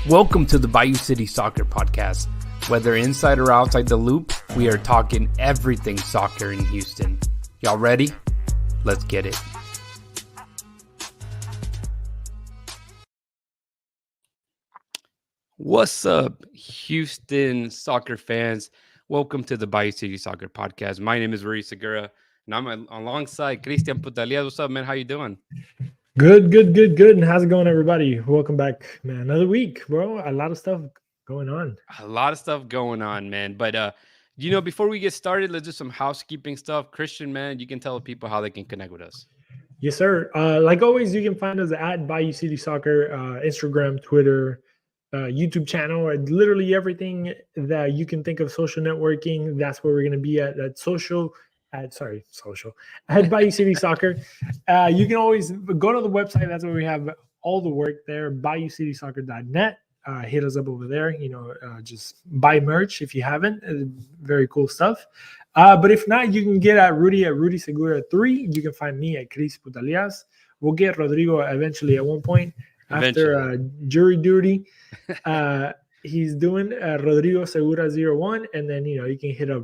Welcome to the Bayou City Soccer Podcast. Whether inside or outside the loop, we are talking everything soccer in Houston. Y'all ready? Let's get it. What's up, Houston soccer fans? Welcome to the Bayou City Soccer Podcast. My name is Rui Segura, and I'm alongside Christian Putalias. What's up, man? How you doing? Good. And how's it going, everybody? Welcome back, man. Another week, bro. A lot of stuff going on. A lot of stuff going on, man. But, before we get started, let's do some housekeeping stuff. Christian, man, you can tell people how they can connect with us. Yes, sir. Like always, you can find us at Bayou City Soccer, Instagram, Twitter, YouTube channel, or literally everything that you can think of social networking. That's where we're going to be at at Bayou City Soccer. You can always go to the website. That's where we have all the work there, BayouCitySoccer.net. Hit us up over there. Just buy merch if you haven't. Very cool stuff. But if not, you can get at Rudy Segura 3. You can find me at Chris Putalias. We'll get Rodrigo eventually at one point after jury duty. He's doing Rodrigo Segura 01, and then you can hit up.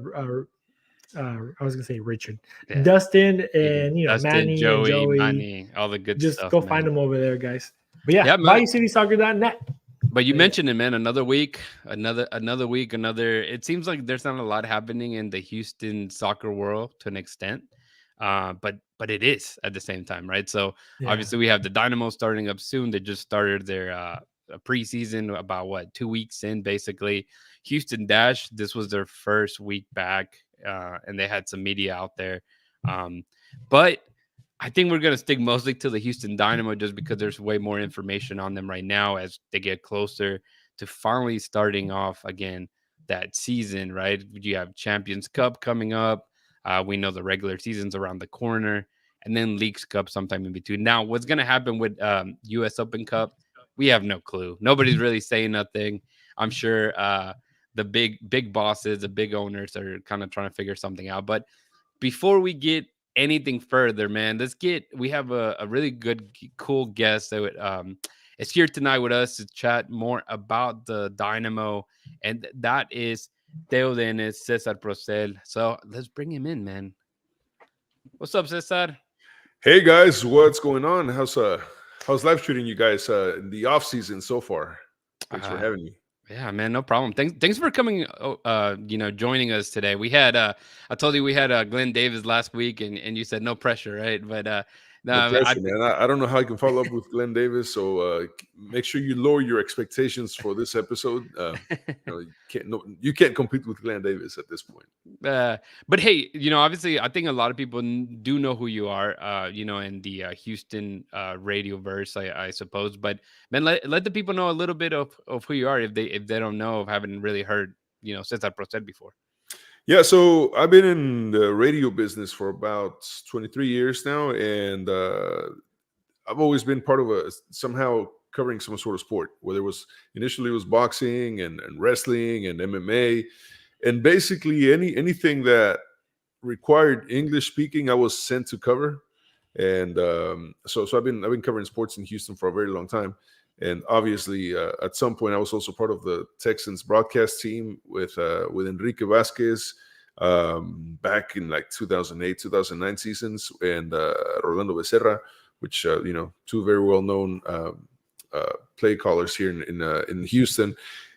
I was gonna say Richard, Dustin, and Dustin, Manny, Joey, Manny, all the good just stuff. Just go find them over there, guys. But yeah, BayouCitySoccer.net. But you mentioned it, man. Another week, another week, another. It seems like there's not a lot happening in the Houston soccer world to an extent, but it is at the same time, right? So obviously we have the Dynamo starting up soon. They just started their preseason about 2 weeks in, basically. Houston Dash, this was their first week back, and they had some media out there. But I think we're going to stick mostly to the Houston Dynamo just because there's way more information on them right now as they get closer to finally starting off again that season, right? You have Champions Cup coming up. We know the regular season's around the corner, and then Leagues Cup sometime in between. Now, what's going to happen with US Open Cup? We have no clue. Nobody's really saying nothing. I'm sure the big bosses, the big owners are kind of trying to figure something out. But before we get anything further, man, we have a really good, cool guest that is here tonight with us to chat more about the Dynamo, and that is Teo Dennis, Cesar Procel. So let's bring him in, man. What's up, Cesar? Hey guys, what's going on? How's life treating you guys in the off season so far? Thanks for having me. Yeah, man, no problem. Thanks for coming. Joining us today. We had I told you we had Glenn Davis last week, and you said no pressure, right? But no pressure, man. I don't know how I can follow up with Glenn Davis, so make sure you lower your expectations for this episode. You can't compete with Glenn Davis at this point. But hey, obviously, I think a lot of people do know who you are, in the Houston radio verse, I suppose. But man, let the people know a little bit of who you are if they don't know, haven't really heard, Cesar Procel before. Yeah, so I've been in the radio business for about 23 years now, and I've always been part of somehow covering some sort of sport, whether initially it was boxing and wrestling and MMA, and basically anything that required English speaking, I was sent to cover. And so I've been covering sports in Houston for a very long time. And obviously, at some point, I was also part of the Texans broadcast team with Enrique Vasquez back in like 2008, 2009 seasons, and Rolando Becerra, which two very well known play callers here in Houston.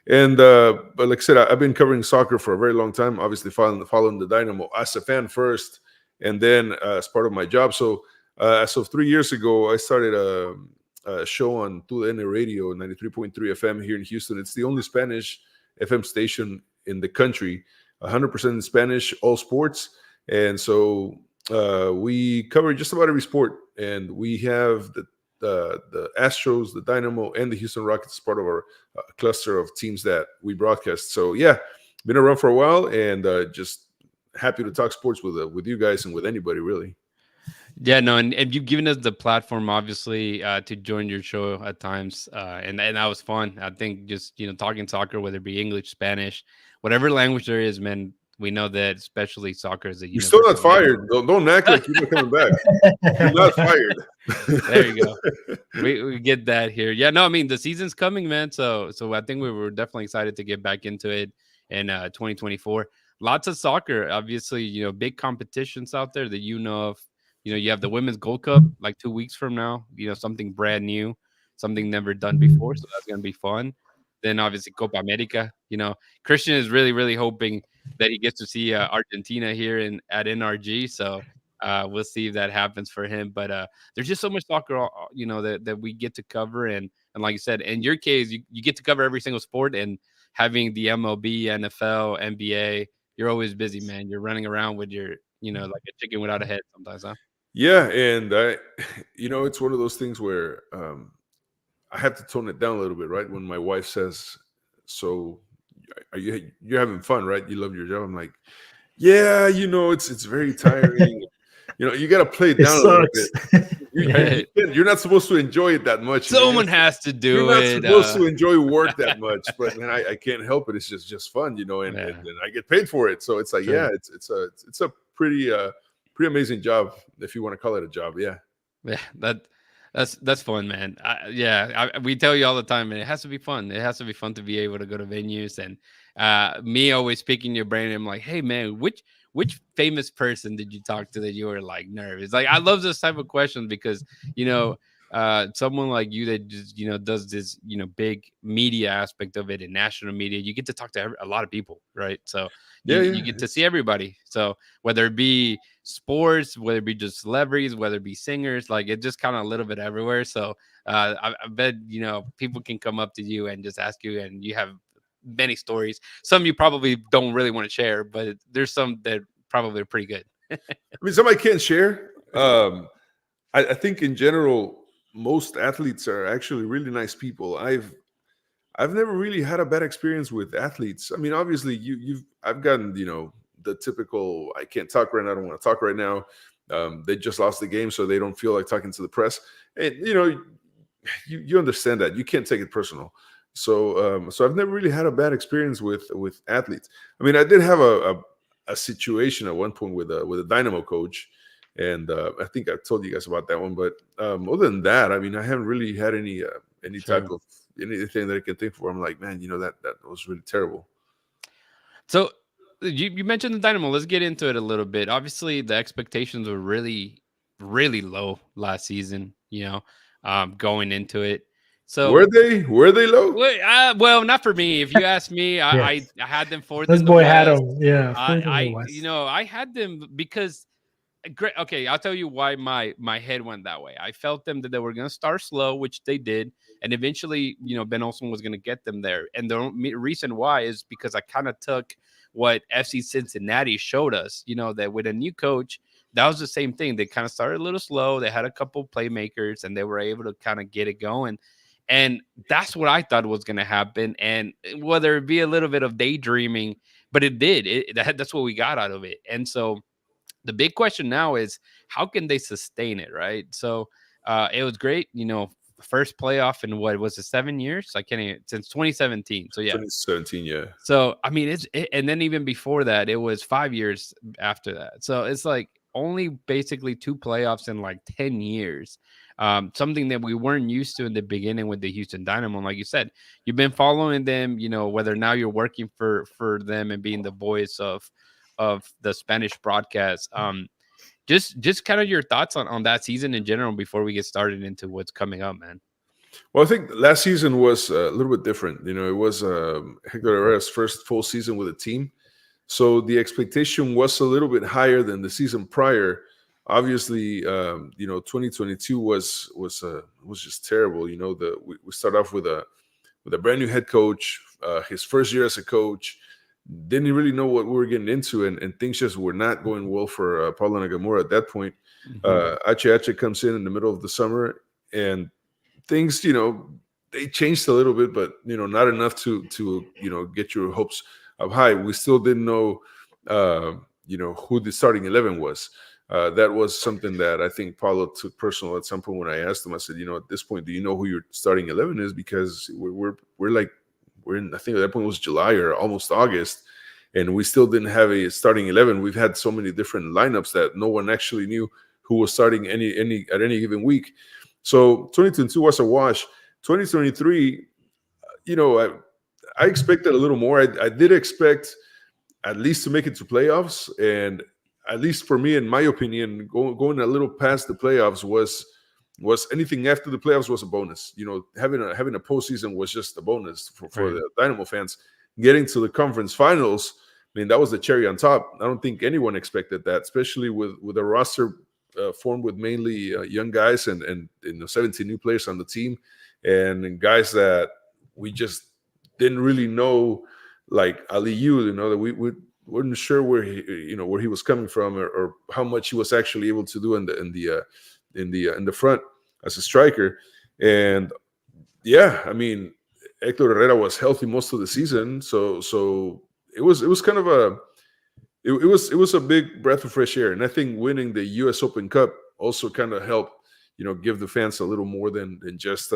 And but like I said, I've been covering soccer for a very long time. Obviously, following the Dynamo as a fan first, and then as part of my job. So as of 3 years ago, I started a show on TUDN Radio 93.3 FM here in Houston. It's the only Spanish FM station in the country, 100% in Spanish, all sports. And so we cover just about every sport. And we have the Astros, the Dynamo, and the Houston Rockets as part of our cluster of teams that we broadcast. So yeah, been around for a while, and just happy to talk sports with you guys and with anybody really. Yeah, no, and you've given us the platform, obviously, to join your show at times, and that was fun. I think just talking soccer, whether it be English, Spanish, whatever language there is, man. We know that especially soccer is a. You're still not fired. Don't act like you're not coming back. You're not fired. There you go. We get that here. Yeah, no, I mean the season's coming, man. So I think we were definitely excited to get back into it in 2024. Lots of soccer, obviously, big competitions out there that you know of. You have the Women's Gold Cup like 2 weeks from now. Something brand new, something never done before. So that's gonna be fun. Then obviously Copa America. Christian is really, really hoping that he gets to see Argentina here at NRG. So we'll see if that happens for him. But there's just so much soccer, that we get to cover. And like you said, in your case, you get to cover every single sport, and having the MLB, NFL, NBA, you're always busy, man. You're running around with your, like a chicken without a head sometimes, huh? Yeah, and it's one of those things where I have to tone it down a little bit, right? When my wife says, "So, you're having fun, right? You love your job." I'm like, "Yeah, it's very tiring. You got to play it It down a little sucks. bit. You're not supposed to enjoy it that much. Someone has to You're do not it. supposed to enjoy work that much, but man, I can't help it. It's just fun, and I get paid for it. So it's like, Sure. yeah, it's a pretty amazing job, if you want to call it a job. Yeah. Yeah, that's fun, man. We tell you all the time, and it has to be fun. It has to be fun to be able to go to venues. And me always picking your brain. I'm like, hey, man, which famous person did you talk to that you were like nervous? Like, I love this type of question because someone like you that just does this big media aspect of it in national media, you get to talk to a lot of people, right? So you get to see everybody. So whether it be sports, whether it be just celebrities, whether it be singers, like it just kind of a little bit everywhere. So I bet people can come up to you and just ask you, and you have many stories. Some you probably don't really want to share, but there's some that probably are pretty good. I mean, some I can't share. I think in general, most athletes are actually really nice people. I've never really had a bad experience with athletes. I mean, obviously, I've gotten the typical, I can't talk right now, I don't want to talk right now. They just lost the game, so they don't feel like talking to the press. And you understand that. You can't take it personal. So I've never really had a bad experience with athletes. I mean, I did have a situation at one point with a Dynamo coach, and I think I told you guys about that one. But other than that, I mean, I haven't really had any type of anything that I can think for. I'm like, man, that was really terrible. So you mentioned the Dynamo. Let's get into it a little bit. Obviously, the expectations were really, really low last season. Going into it. So were they low? Well, not for me. If you ask me, I Yes. had them fourth. This in the boy had West. him. Yeah. I had them because great. Okay, I'll tell you why my head went that way. I felt them that they were going to start slow, which they did, and eventually, Ben Olsen was going to get them there. And the reason why is because I kind of took what FC Cincinnati showed us. That with a new coach, that was the same thing. They kind of started a little slow. They had a couple playmakers, and they were able to kind of get it going. And that's what I thought was going to happen. And whether it be a little bit of daydreaming, but it did. That's what we got out of it. And so the big question now is how can they sustain it, right? So it was great, first playoff in what was it, 7 years? I can't even, since 2017. So yeah, 2017, yeah. So I mean, and then even before that, it was 5 years after that. So it's like only basically 2 playoffs in like 10 years. Something that we weren't used to in the beginning with the Houston Dynamo. And like you said, you've been following them, whether now you're working for them and being the voice of the Spanish broadcast. Just kind of your thoughts on that season in general before we get started into what's coming up, man. Well, I think last season was a little bit different. It was Hector Herrera's first full season with a team. So the expectation was a little bit higher than the season prior. Obviously, 2022 was just terrible. We start off with a brand new head coach, his first year as a coach. Didn't really know what we were getting into, and things just were not going well for Paulo Nagamura at that point. Ache comes in the middle of the summer, and things, they changed a little bit, but not enough to get your hopes up high. We still didn't know, who the starting 11 was. That was something that I think Paulo took personal at some point when I asked him. I said, at this point, do you know who your starting 11 is? Because we're in, I think at that point it was July or almost August, and we still didn't have a starting 11. We've had so many different lineups that no one actually knew who was starting any at any given week. So 2022 was a wash. 2023, you know, I expected a little more. I did expect at least to make it to playoffs, and at least for me, in my opinion, going a little past the playoffs was anything after the playoffs was a bonus. You know, having a postseason was just a bonus for Right. the Dynamo fans. Getting to the conference finals, I mean, that was the cherry on top. I don't think anyone expected that, especially with a roster formed with mainly young guys and 17 new players on the team, and guys that we just didn't really know, like Ali, you know, that we weren't sure where he was coming from, or how much he was actually able to do in the front as a striker. And yeah, I mean, Hector Herrera was healthy most of the season, so it was kind of it was a big breath of fresh air. And I think winning the U.S. Open Cup also kind of helped, give the fans a little more than just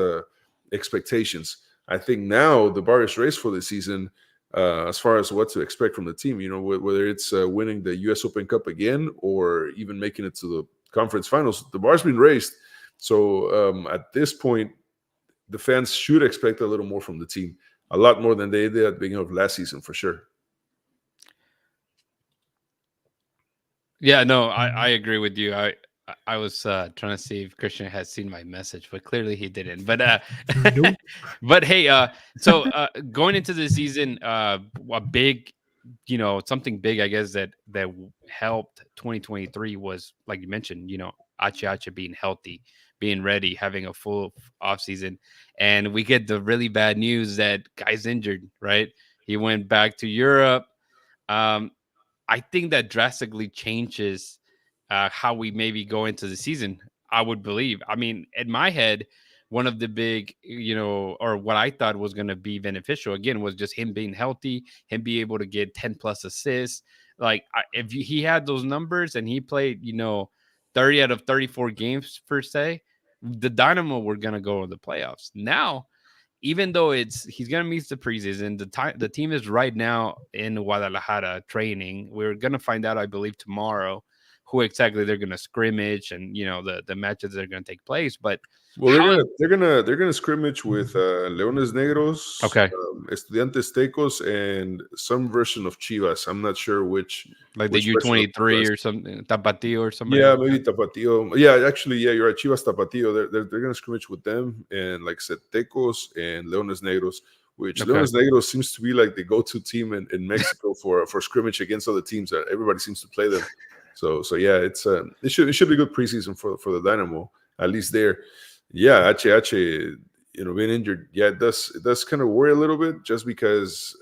expectations. I think now the bar is raised for the season, as far as what to expect from the team. Whether it's winning the U.S. Open Cup again or even making it to the conference finals, the bar's been raised. So at this point, the fans should expect a little more from the team, a lot more than they did at the beginning of last season, for sure. Yeah, no, I agree with you. I was trying to see if Christian had seen my message, but clearly he didn't. But Nope. but hey, so going into the season, a big, something big, I guess that helped 2023 was, like you mentioned, Achi being healthy, being ready, having a full off season, and we get the really bad news that guy's injured. Right, he went back to Europe. Um, I think that drastically changes how we maybe go into the season. I would believe. I mean, in my head, one of the big, or what I thought was going to be beneficial again was just him being healthy, him be able to get 10 plus assists. Like if he had those numbers and he played, 30 out of 34 games per se, the Dynamo were going to go to the playoffs. Now, even though he's gonna miss the preseason, the team is right now in Guadalajara training. We're gonna find out, I believe, tomorrow who exactly they're gonna scrimmage and the matches that are gonna take place. But Well, how they're gonna scrimmage with Leones Negros, okay, Estudiantes Tecos, and some version of Chivas. I'm not sure like the which version of U23 Chivas. or something, Tapatio or somebody Yeah, like maybe that. Tapatio. Yeah, actually, yeah, you're right. Chivas Tapatio. They're gonna scrimmage with them, and like I said, Tecos and Leones Negros. Which Okay, Leones Negros seems to be like the go-to team in Mexico for scrimmage against other teams. That everybody seems to play them. So yeah, it should be good preseason for the Dynamo, at least there. Yeah, H, being injured. Yeah, it does kind of worry a little bit, just because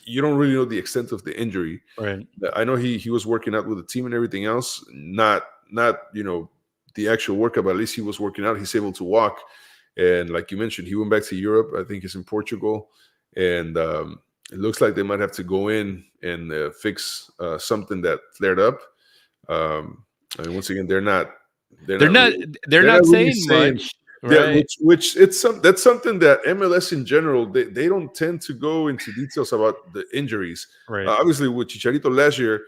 you don't really know the extent of the injury. right. I know he was working out with the team and everything else, not the actual workout, but at least he was working out. He's able to walk, and like you mentioned, he went back to Europe. I think he's in Portugal, and it looks like they might have to go in and fix something that flared up. I mean, once again, they're not they're They're not not really they're they're not not really saying saying. much, Yeah, right? which that's something that MLS in general, they don't tend to go into details about the injuries. Right, Obviously, with Chicharito last year,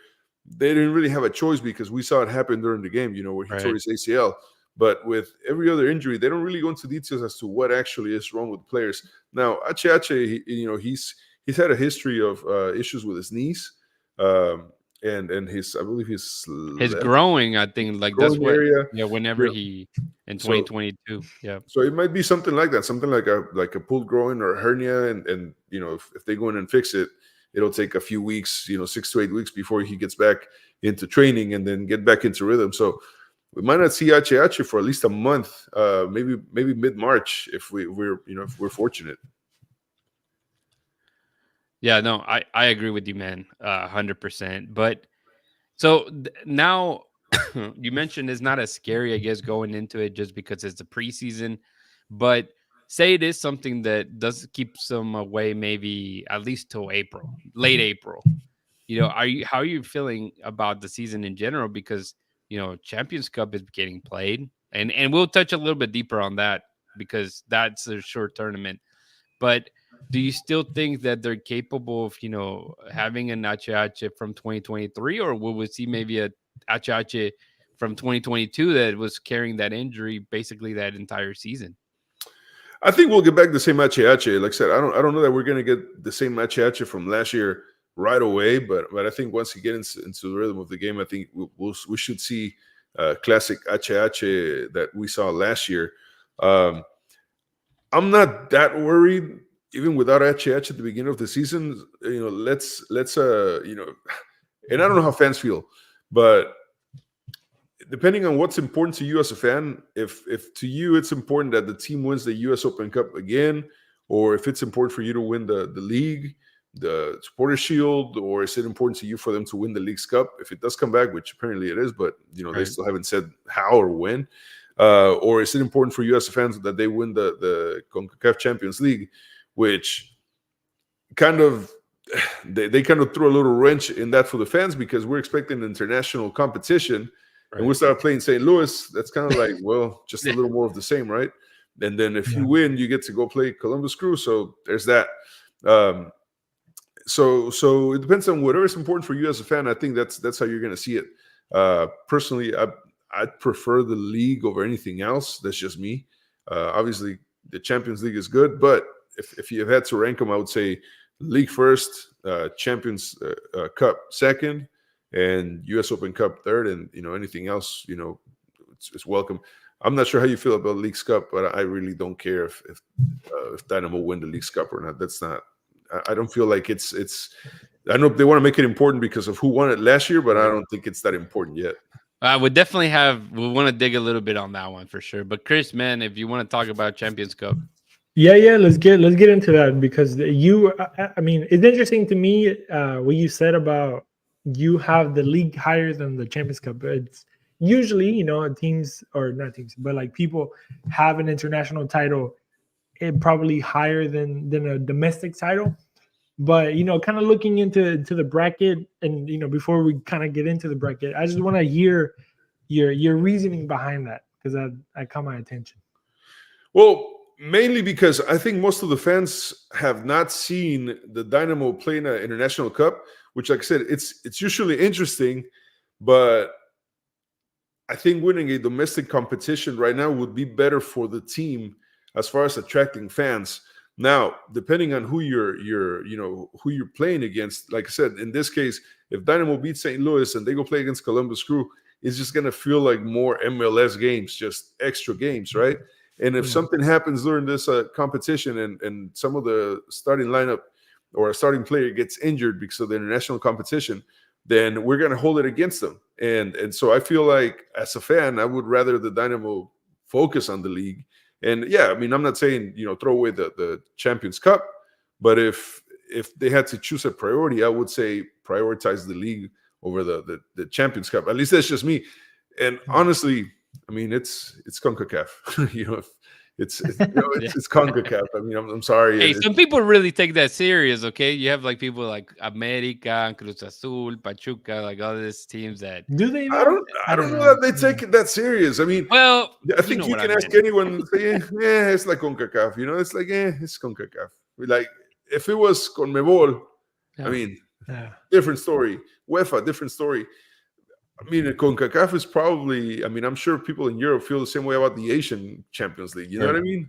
they didn't really have a choice because we saw it happen during the game, where he tore right. his ACL. But with every other injury, they don't really go into details as to what actually is wrong with players. Now, Ache, he's had a history of issues with his knees, and his, I believe, his His left growing, I think, like that's growing what, area. yeah. Whenever Yeah. he in So 2022, yeah, so it might be something like that, something like a pulled groin or a hernia, and if they go in and fix it, it'll take a few weeks, 6 to 8 weeks before he gets back into training and then get back into rhythm. So we might not see Ache for at least a month, maybe mid-March if we're fortunate. yeah. No, I agree with you, man, 100%. But so now you mentioned it's not as scary, I guess, going into it just because it's the preseason. But say it is something that does keep some away, maybe at least till April, late April. How are you feeling about the season in general? Because Champions Cup is getting played, and we'll touch a little bit deeper on that because that's a short tournament. But do you still think that they're capable of, having an Ache from 2023, or will we see maybe a Ache from 2022 that was carrying that injury basically that entire season. I think we'll get back the same Ache. Like I said, I don't know that we're going to get the same Ache from last year right away, but I think once you get into the rhythm of the game, I think we should see classic Ache that we saw last year. I'm not that worried, even without Ache at the beginning of the season. Let's and I don't know how fans feel, but depending on what's important to you as a fan, if to you it's important that the team wins the U.S. Open Cup again, or if it's important for you to win the league, the Supporters Shield, or is it important to you for them to win the League's Cup? If it does come back, which apparently it is, but they still haven't said how or when. Or is it important for you as a fan that they win the CONCACAF Champions League, which kind of they kind of threw a little wrench in that for the fans because we're expecting international competition. Right. And we started playing St. Louis. That's kind of like, well, just a little more of the same, right? And then if you win, you get to go play Columbus Crew. So there's that. So it depends on whatever is important for you as a fan. I think that's how you're going to see it. Personally, I'd prefer the league over anything else. That's just me. Obviously, the Champions League is good, but if you had to rank them, I would say league first, Champions Cup second, and U.S. Open Cup third, and anything else, it's welcome. I'm not sure how you feel about League's Cup, but I really don't care if Dynamo win the League's Cup or not. That's not. I don't feel like it's. I know they want to make it important because of who won it last year, but I don't think it's that important yet. We definitely we want to dig a little bit on that one for sure. But Chris, man, if you want to talk about Champions Cup. Yeah, let's get into that because I mean, it's interesting to me what you said about you have the league higher than the Champions Cup. It's usually, teams or not teams, but like people have an international title probably higher than a domestic title. But kind of looking into the bracket, and before we kind of get into the bracket, I just want to hear your reasoning behind that because that caught my attention. Well, mainly because I think most of the fans have not seen the Dynamo play in an international cup, which, like I said, it's usually interesting, but I think winning a domestic competition right now would be better for the team as far as attracting fans. Now, depending on who you're playing against, like I said, in this case, if Dynamo beats St. Louis and they go play against Columbus Crew, it's just going to feel like more MLS games, just extra games, right? And if something happens during this competition and some of the starting lineup or a starting player gets injured because of the international competition, then we're going to hold it against them. And so I feel like as a fan, I would rather the Dynamo focus on the league. And yeah, I mean, I'm not saying, throw away the Champions Cup, but if they had to choose a priority, I would say prioritize the league over the Champions Cup. At least that's just me. And honestly, I mean, it's CONCACAF. It's CONCACAF. I mean, I'm sorry. Hey, some people really take that serious. Okay, you have like people like America, Cruz Azul, Pachuca, like all these teams that do they? I don't know that they take it that serious. I mean, well, I think you can ask anyone and say, yeah, it's like CONCACAF. It's like, it's CONCACAF. Like if it was CONMEBOL, I mean, different story. UEFA, different story. I mean, CONCACAF is probably, I mean, I'm sure people in Europe feel the same way about the Asian Champions League. You know what I mean?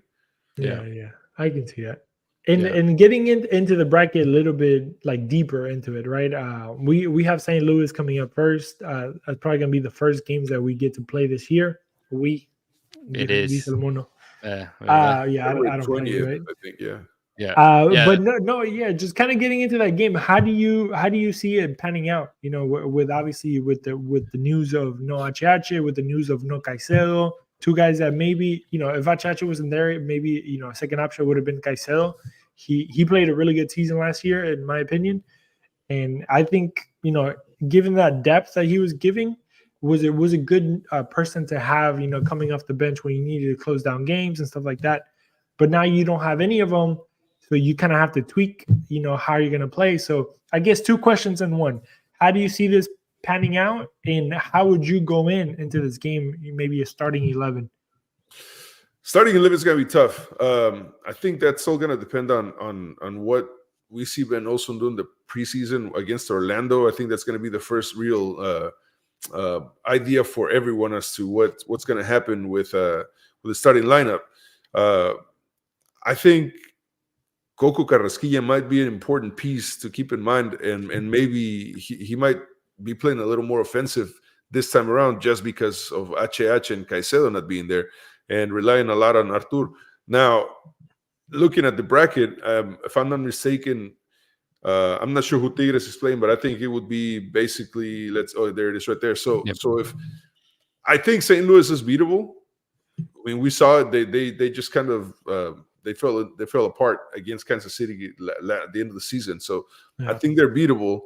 Yeah. I can see that. And getting into the bracket a little bit like deeper into it, right? We have St. Louis coming up first. It's probably going to be the first games that we get to play this year. It is. I don't play, right? I think, yeah. But just kind of getting into that game. How do you see it panning out? With obviously with the news of no Achache, with the news of no Caicedo, two guys that maybe if Achache wasn't there, maybe a second option would have been Caicedo. He played a really good season last year, in my opinion, and I think given that depth that he was giving, was a good person to have coming off the bench when you needed to close down games and stuff like that. But now you don't have any of them. So you kind of have to tweak, how you're going to play. So I guess two questions in one. How do you see this panning out? And how would you go into this game, maybe a starting 11? Starting 11 is going to be tough. I think that's all going to depend on what we see Ben Olsen doing the preseason against Orlando. I think that's going to be the first real idea for everyone as to what's going to happen with the starting lineup. I think Coco Carrasquilla might be an important piece to keep in mind, and maybe he might be playing a little more offensive this time around just because of HH and Caicedo not being there and relying a lot on Artur. Now, looking at the bracket, if I'm not mistaken, I'm not sure who Tigres is playing, but I think it would be basically there it is right there. So Yep. so if I think St. Louis is beatable. I mean, we saw it. They just kind of they fell apart against Kansas City at the end of the season. So I think they're beatable.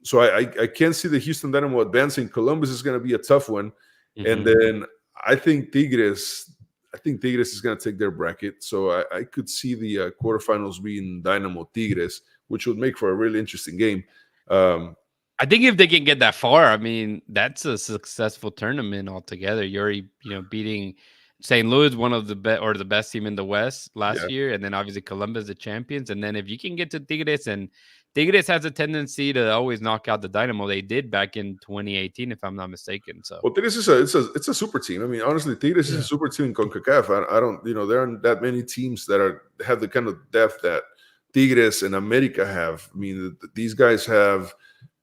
So I can't see the Houston Dynamo advancing. Columbus is going to be a tough one, and then I think Tigres is going to take their bracket. So I could see the quarterfinals being Dynamo Tigres, which would make for a really interesting game. I think if they can get that far, I mean, that's a successful tournament altogether. You're already, beating St. Louis, one of the best team in the West last year, and then obviously Columbus, the champions. And then if you can get to Tigres, and Tigres has a tendency to always knock out the Dynamo. They did back in 2018, if I'm not mistaken. So, well, Tigres is it's a super team. I mean, honestly, Tigres is a super team in CONCACAF. I don't, there aren't that many teams that have the kind of depth that Tigres and America have. I mean, these guys have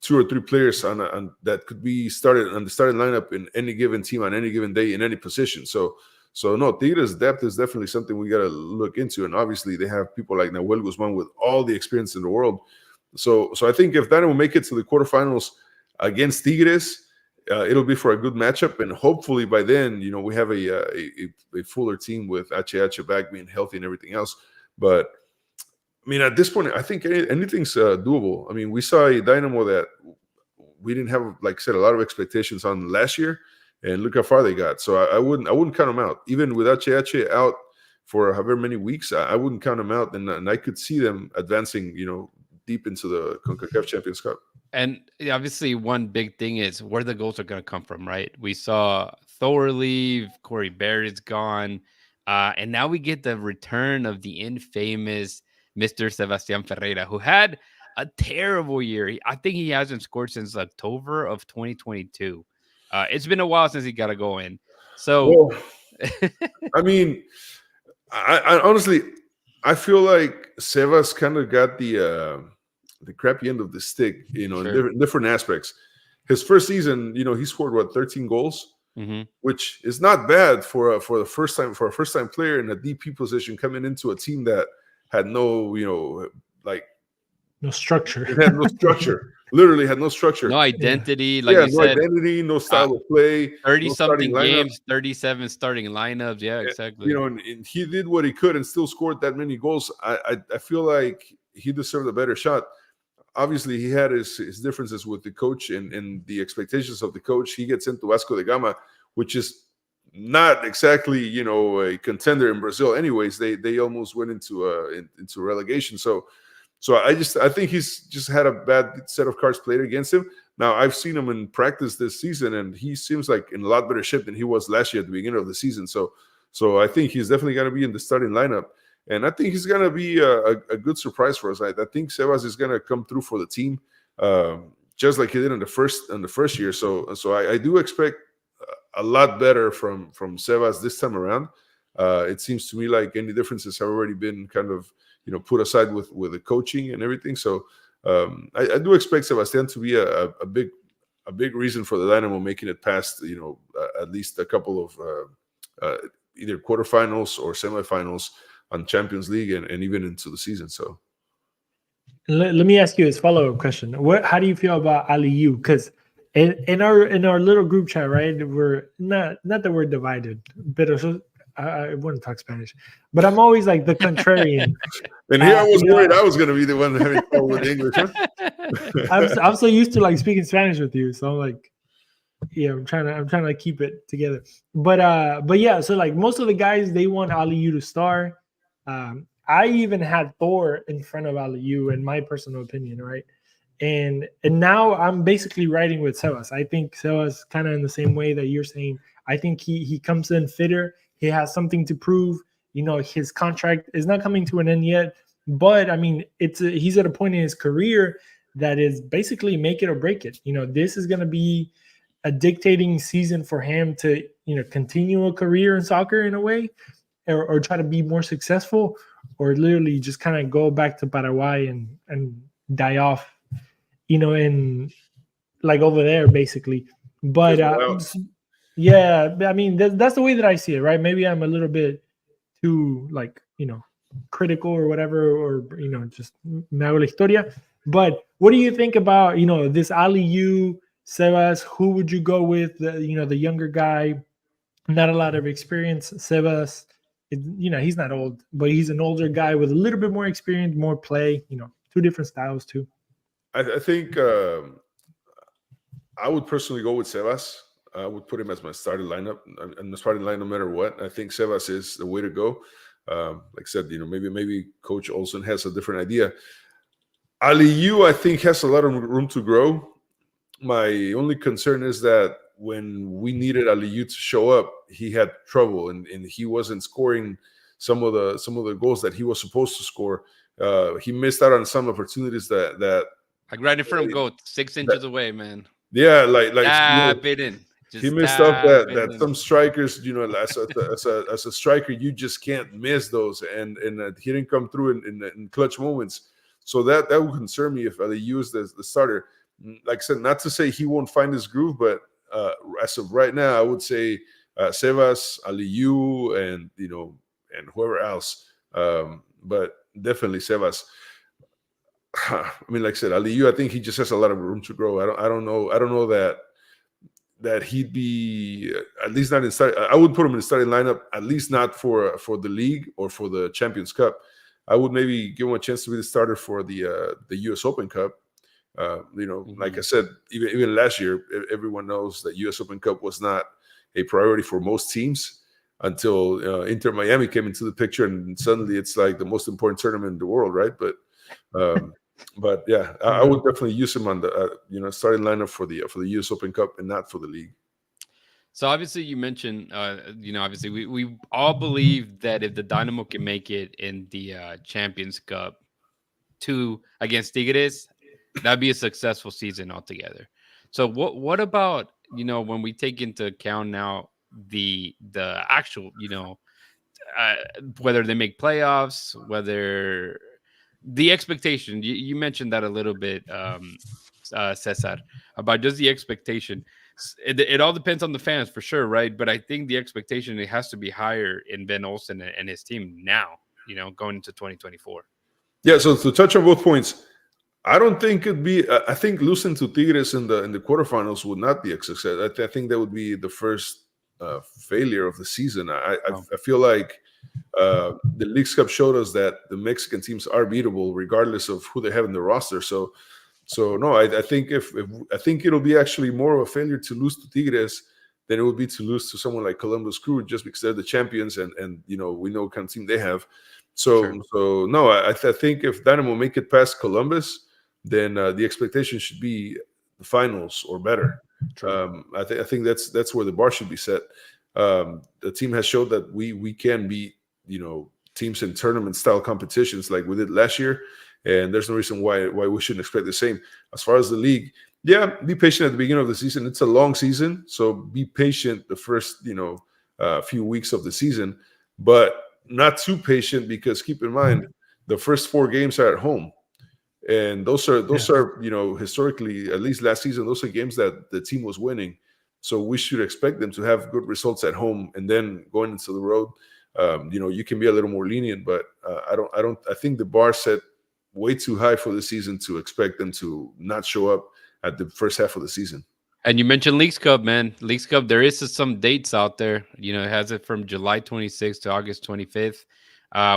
2 or 3 players on that could be started on the starting lineup in any given team on any given day in any position. So no, Tigres' depth is definitely something we got to look into. And obviously, they have people like Nahuel Guzman with all the experience in the world. So I think if Dynamo make it to the quarterfinals against Tigres, it'll be for a good matchup. And hopefully by then, we have a fuller team with HH back being healthy and everything else. But I mean, at this point, I think anything's doable. I mean, we saw a Dynamo that we didn't have, like I said, a lot of expectations on last year, and look how far they got. So I wouldn't count them out. Even with HH out for however many weeks, I wouldn't count them out, and I could see them advancing, deep into the CONCACAF Champions Cup. And obviously, one big thing is where the goals are going to come from, right? We saw Thor leave, Corey Barrett's gone, and now we get the return of the infamous Mr. Sebastian Ferreira, who had a terrible year. I think he hasn't scored since October of 2022. It's been a while since he got a goal in. So, I mean, I honestly, I feel like Sebas kind of got the crappy end of the stick, in different aspects. His first season, he scored 13 goals, which is not bad for a first time player in a DP position coming into a team that had no, no structure. It had no structure. Literally had no structure. No identity. Like you said, identity, no style of play. 30-something games, 37 starting lineups. Yeah, exactly. And he did what he could and still scored that many goals. I feel like he deserved a better shot. Obviously, he had his differences with the coach and the expectations of the coach. He gets into Vasco da Gama, which is not exactly, a contender in Brazil. Anyways, they almost went into relegation. So I think he's just had a bad set of cards played against him. Now, I've seen him in practice this season, and he seems like in a lot better shape than he was last year at the beginning of the season. So I think he's definitely going to be in the starting lineup. And I think he's going to be a good surprise for us. I think Sebas is going to come through for the team, just like he did in the first year. So I do expect a lot better from Sebas this time around. It seems to me like any differences have already been kind of put aside with the coaching and everything. So I do expect Sebastian to be a big reason for the Dynamo making it past at least a couple of either quarterfinals or semifinals on Champions League and even into the season. So let me ask you this follow-up question. How do you feel about Aliou? Because in our little group chat, right, we're not that we're divided, but I wouldn't talk Spanish, but I'm always like the contrarian. And here I was worried I was going to be the one having trouble with English. Huh? I'm so used to speaking Spanish with you, so I'm like, yeah, I'm trying to keep it together. But yeah, so most of the guys, they want Aliou to star. I even had Thor in front of Aliou, in my personal opinion, right? And now I'm basically riding with Sebas. I think Sebas kind of in the same way that you're saying. I think he comes in fitter. He has something to prove. His contract is not coming to an end yet, but I mean, he's at a point in his career that is basically make it or break it. This is going to be a dictating season for him to, continue a career in soccer in a way, or try to be more successful, or literally just kind of go back to Paraguay and die off, in like over there basically. But yeah, I mean that's the way that I see it, right? Maybe I'm a little bit too like critical or whatever, or just me hago la historia. But what do you think about this Aliu, Sebas? Who would you go with? The younger guy, not a lot of experience. Sebas, he's not old, but he's an older guy with a little bit more experience, more play. Two different styles too. I think I would personally go with Sebas. I would put him as my starting lineup, and the starting line no matter what. I think Sebas is the way to go. Like I said, maybe Coach Olsen has a different idea. Aliu, I think, has a lot of room to grow. My only concern is that when we needed Aliu to show up, he had trouble, and he wasn't scoring some of the goals that he was supposed to score. He missed out on some opportunities that like right in front of goal, 6 inches away, man. Yeah, like he missed stuff that some strikers, as a striker, you just can't miss those, and he didn't come through in clutch moments. So that would concern me if they used as the starter. Like I said, not to say he won't find his groove, but as of right now, I would say Sebas, Aliu, and whoever else. But definitely Sebas. I mean, like I said, Aliu, I think he just has a lot of room to grow. I don't know that he'd be at least not in start. I would put him in the starting lineup, at least not for the league or for the Champions Cup. I would maybe give him a chance to be the starter for the U.S. Open Cup. Like I said, even last year, everyone knows that U.S. Open Cup was not a priority for most teams until Inter Miami came into the picture, and suddenly it's like the most important tournament in the world, right? But yeah, I would definitely use him on the starting lineup for the U.S. Open Cup and not for the league. So obviously you mentioned, obviously we all believe that if the Dynamo can make it in the Champions Cup 2 against Tigres, that'd be a successful season altogether. So what about when we take into account now the actual whether they make playoffs, whether the expectation, you mentioned that a little bit, Cesar, about just the expectation. It all depends on the fans for sure, right? But I think the expectation, it has to be higher in Ben Olsen and his team now, going into 2024. Yeah, so to touch on both points, I don't think it'd be. I think losing to Tigres in the quarterfinals would not be a success. I think that would be the first failure of the season. I feel like the Leagues Cup showed us that the Mexican teams are beatable regardless of who they have in the roster. So no, I think I think it'll be actually more of a failure to lose to Tigres than it would be to lose to someone like Columbus Crew, just because they're the champions and we know what kind of team they have. So no, I think if Dynamo make it past Columbus, then the expectation should be the finals or better. I think that's where the bar should be set. The team has showed that we can beat teams in tournament style competitions like we did last year, and there's no reason why we shouldn't expect the same. As far as the league, yeah, be patient at the beginning of the season. It's a long season, so be patient the first few weeks of the season, but not too patient, because keep in mind the first 4 games are at home. And those are historically, at least last season, those are games that the team was winning. So we should expect them to have good results at home, and then going into the road, you can be a little more lenient. But I think the bar set way too high for the season to expect them to not show up at the first half of the season. And you mentioned Leagues Cup, man. Leagues Cup, there is some dates out there. It has it from July 26th to August 25th.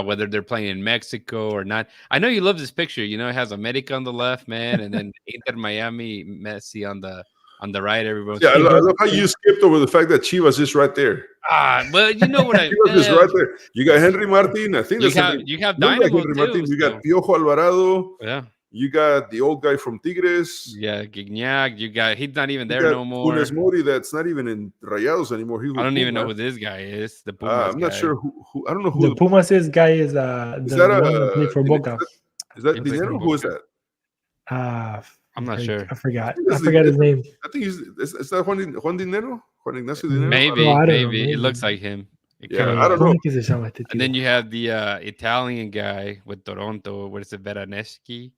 Whether they're playing in Mexico or not. I know you love this picture. It has America on the left, man, and then Inter Miami, Messi on the right. Everybody. Yeah, I love how you skipped over the fact that Chivas is right there. Well, you know what I mean. Chivas is right there. You got Henry Martin. I think you have Dynamo Henry too. Martin. You got Piojo Alvarado. Yeah. You got the old guy from Tigres. Yeah, Gignac. He's not even there no more. Funes Mori, that's not even in Rayados anymore. I don't even know who this guy is. The Pumas I'm not sure who. I don't know who the Pumas guy is. The one that played for Boca. Is that Dinero? Who is that? I'm not sure. I forgot. think I that's forgot his name. I think is that Juan Dinero? Juan Ignacio Dinero? Maybe, I don't know, maybe it maybe. looks like him. It Yeah, kinda I don't does. know. ¿Cómo es que se llama este And then tipo? you have the Italian guy with Toronto. What is it, Veraneschi?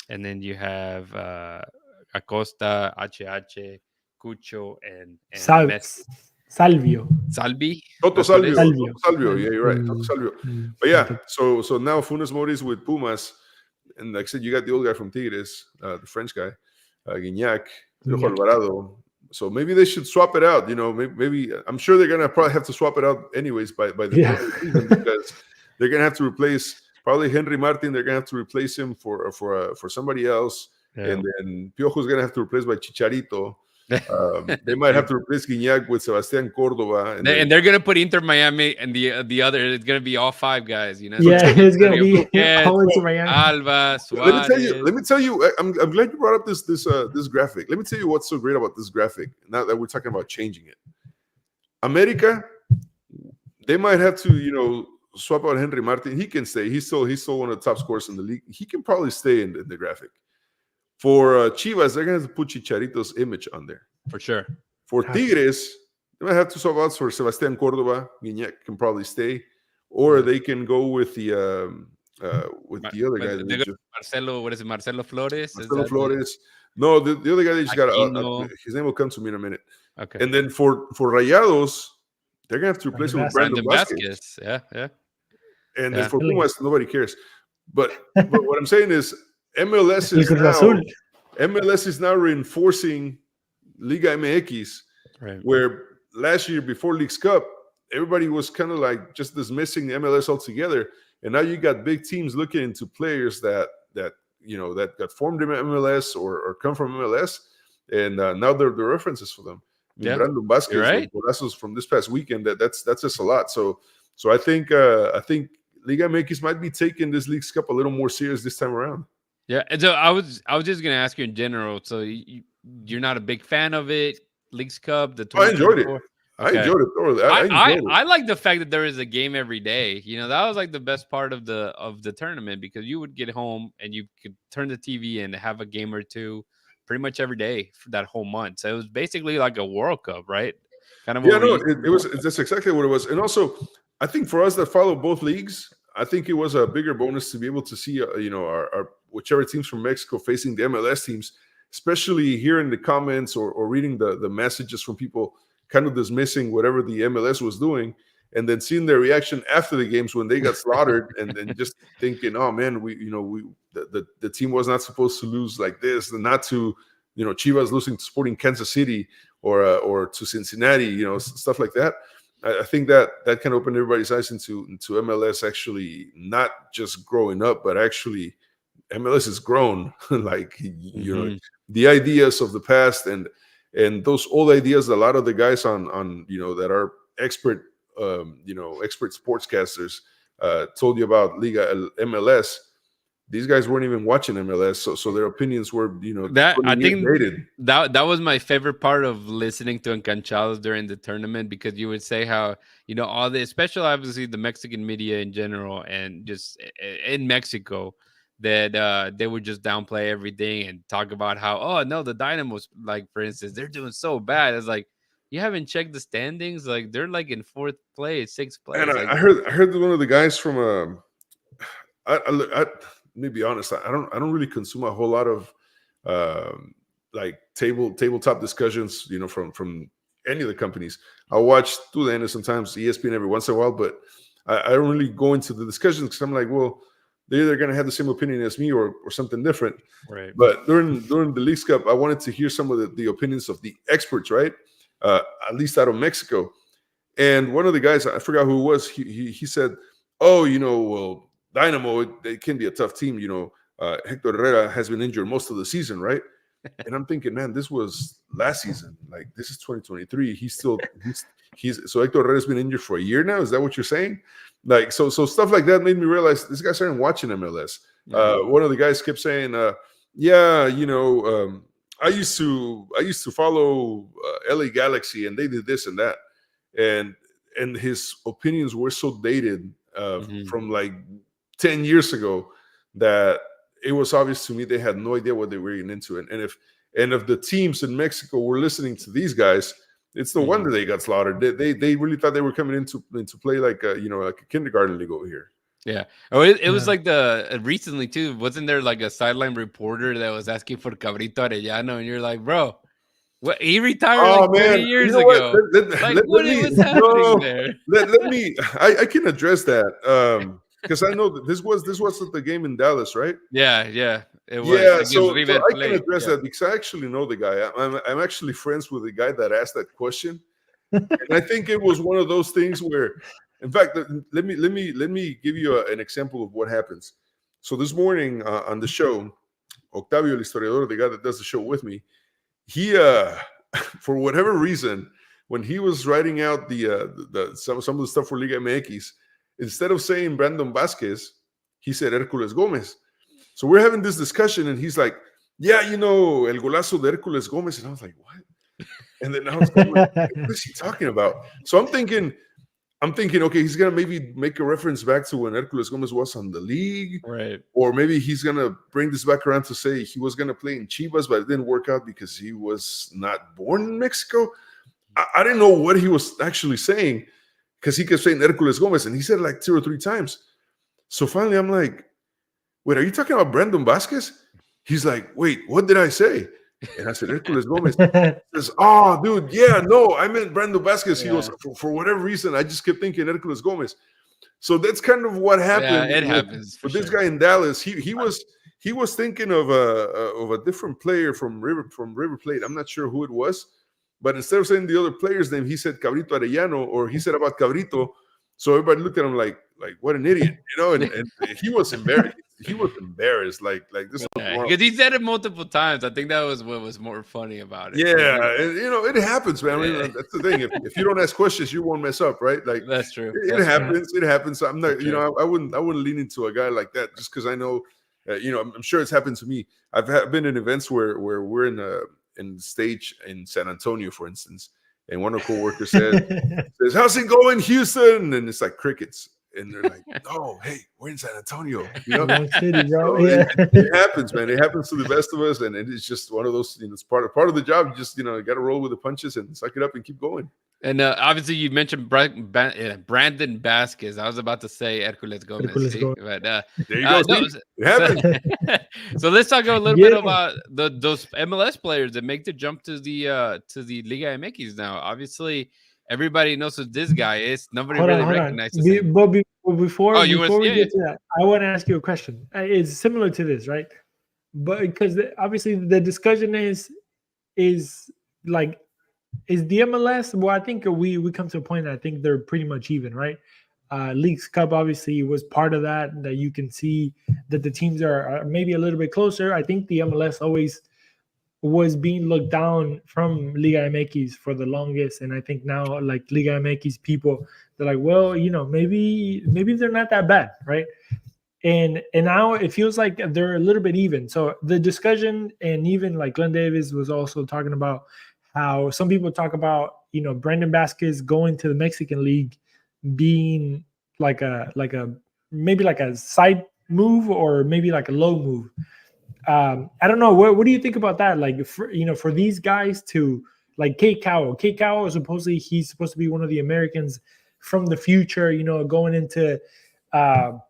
And then you have Acosta, HH, Cucho, and Messi. Salvio. Salvi. Toto That's what it is. Salvio. Toto Salvio. Yeah, you're right. Toto Salvio. But yeah, so now Funes Mori is with Pumas, and like I said, you got the old guy from Tigres, the French guy, Guignac, Piojo Alvarado. So maybe they should swap it out. You know, maybe I'm sure they're gonna probably have to swap it out anyways by the end of the season, because they're gonna have to replace probably Henry Martin. They're gonna have to replace him for somebody else, and then Piojo's gonna have to replace by Chicharito. They might have to replace Guignac with Sebastián Córdoba, and they're gonna put Inter Miami and the other. It's gonna be all five guys, you know. Yeah, it's gonna be Busquets, all into Miami. Alba, Let Suarez. me tell you. I'm glad you brought up this graphic. Let me tell you what's so great about this graphic. Now that we're talking about changing it, America, they might have to swap out Henry Martin. He can stay. He's still one of the top scorers in the league. He can probably stay in the graphic. For Chivas, they're going to have to put Chicharito's image on there. For sure. For Tigres, they might have to swap out for Sebastián Córdoba. Guignac can probably stay. Or they can go with the other guy. Marcelo, what is it? Marcelo Flores? Marcelo Flores. No, the other guy they just got his name will come to me in a minute. Okay. And then for Rayados, they're going to have to replace him with Brandon Vázquez. Yeah. And then for Pumas, nobody cares. But what I'm saying is MLS is now reinforcing Liga MX, right, where last year before Leagues Cup, everybody was kind of like just dismissing the MLS altogether, and now you got big teams looking into players that got formed in MLS or come from MLS, and now they're the references for them. I mean, Brandon Vázquez, right? Golazos from this past weekend. That's just a lot. So I think Liga MX might be taking this Leagues Cup a little more serious this time around. Yeah, and so I was just gonna ask you in general. So you're not a big fan of it, Leagues Cup? I enjoyed it. Okay. I enjoyed it thoroughly. I like the fact that there is a game every day. You know, that was like the best part of the tournament, because you would get home and you could turn the TV and have a game or two pretty much every day for that whole month. So it was basically like a World Cup, right? Kind of. Yeah, no, it was. That's exactly what it was. And also, I think for us that follow both leagues, I think it was a bigger bonus to be able to see, our whichever teams from Mexico facing the MLS teams, especially hearing the comments or reading the messages from people kind of dismissing whatever the MLS was doing, and then seeing their reaction after the games when they got slaughtered, and then just thinking, oh man, the team was not supposed to lose like this, and not to, Chivas losing to Sporting Kansas City or to Cincinnati, stuff like that. I think that kind of opened everybody's eyes into MLS actually not just growing up, but actually MLS has grown. Like, the ideas of the past and those old ideas, a lot of the guys on that are expert sportscasters told you about Liga MLS. These guys weren't even watching MLS, so their opinions were, that I think that was my favorite part of listening to Encanchados during the tournament, because you would say how, all the, especially obviously the Mexican media in general, and just in Mexico, that they would just downplay everything and talk about how, oh no, the Dynamos, like for instance, they're doing so bad. It's like, you haven't checked the standings, like they're like in 4th place, 6th place. And I heard one of the guys from let me be honest, I don't really consume a whole lot of like tabletop discussions, from any of the companies. I watch TUDN sometimes, ESPN every once in a while, but I don't really go into the discussions because I'm like, well, they're either going to have the same opinion as me or something different. Right. But during the Leagues Cup, I wanted to hear some of the opinions of the experts, right? At least out of Mexico. And one of the guys, I forgot who it was, he said, oh, well, Dynamo, it can be a tough team. Hector Herrera has been injured most of the season, right? And I'm thinking, man, this was last season. Like, this is 2023. He's so Hector Herrera's been injured for a year now. Is that what you're saying? Like, so stuff like that made me realize this guy's started watching MLS. One of the guys kept saying, I used to follow LA Galaxy, and they did this and that, and his opinions were so dated from like 10 years ago that it was obvious to me they had no idea what they were getting into. And if the teams in Mexico were listening to these guys, it's no wonder they got slaughtered. They really thought they were coming into play like like a kindergarten league over here. Yeah. Oh, it was like recently too. Wasn't there like a sideline reporter that was asking for Cabrito Arellano, and you're like, bro, what? He retired like 20 years ago. What's happening there? Let me. I can address that because I know that this was at the game in Dallas, right? Yeah. It was. Yeah, so I can address that because I actually know the guy. I'm actually friends with the guy that asked that question, and I think it was one of those things where, in fact, let me give you an example of what happens. So this morning on the show, Octavio, el historiador, the guy that does the show with me, he for whatever reason, when he was writing out some of the stuff for Liga MX, instead of saying Brandon Vasquez, he said Hércules Gómez. So we're having this discussion, and he's like, "Yeah, el golazo de Hércules Gómez," and I was like, "What?" And then I was like, "What is he talking about?" So I'm thinking, okay, he's gonna maybe make a reference back to when Hércules Gómez was on the league, right? Or maybe he's gonna bring this back around to say he was gonna play in Chivas, but it didn't work out because he was not born in Mexico. I didn't know what he was actually saying because he kept saying Hércules Gómez, and he said it like 2 or 3 times. So finally, I'm like, "Wait, are you talking about Brandon Vasquez?" He's like, "Wait, what did I say?" And I said, Hércules Gómez. He says, "Oh, dude, yeah, no, I meant Brandon Vasquez." Yeah. He goes, for whatever reason, I just kept thinking Hércules Gómez. So that's kind of what happened. Yeah, it happens. With this guy in Dallas, he was thinking of a different player from River Plate. I'm not sure who it was, but instead of saying the other player's name, he said Cabrito Arellano, or he said about Cabrito. So everybody looked at him like what an idiot, and he was embarrassed. He was embarrassed, like this. Because he said it multiple times. I think that was what was more funny about it. Yeah, and, it happens, man. I mean, that's the thing. If you don't ask questions, you won't mess up, right? Like that's true. It happens. True. It happens. I'm not, I wouldn't lean into a guy like that just because I know, I'm sure it's happened to me. I've been in events where we're in the stage in San Antonio, for instance, and one of the coworkers says, "How's it going, Houston?" And it's like crickets. And they're like, "Oh, hey, we're in San Antonio." Wrong city, bro. So it happens, man. It happens to the best of us, and it's just one of those. It's part of the job. You just got to roll with the punches and suck it up and keep going. And obviously, you mentioned Brandon Vasquez. I was about to say Hércules Gómez, but there you go. It happened. So let's talk a little bit about those MLS players that make the jump to the Liga MX now. Obviously, everybody knows who this guy is. Nobody really recognizes him. But before we get to that, I want to ask you a question. It's similar to this, right? But because obviously the discussion is like, is the MLS? Well, I think we come to a point that I think they're pretty much even, right? Leagues Cup obviously was part of that you can see that the teams are maybe a little bit closer. I think the MLS always was being looked down from Liga MX for the longest, and I think now like Liga MX people, they're like, well, maybe they're not that bad, right? And now it feels like they're a little bit even. So the discussion, and even like Glenn Davis was also talking about how some people talk about Brandon Vasquez going to the Mexican League being like a maybe like a side move or maybe like a low move. I don't know. What do you think about that? Like, for these guys to, like, Kate Cowell is he's supposed to be one of the Americans from the future, going into La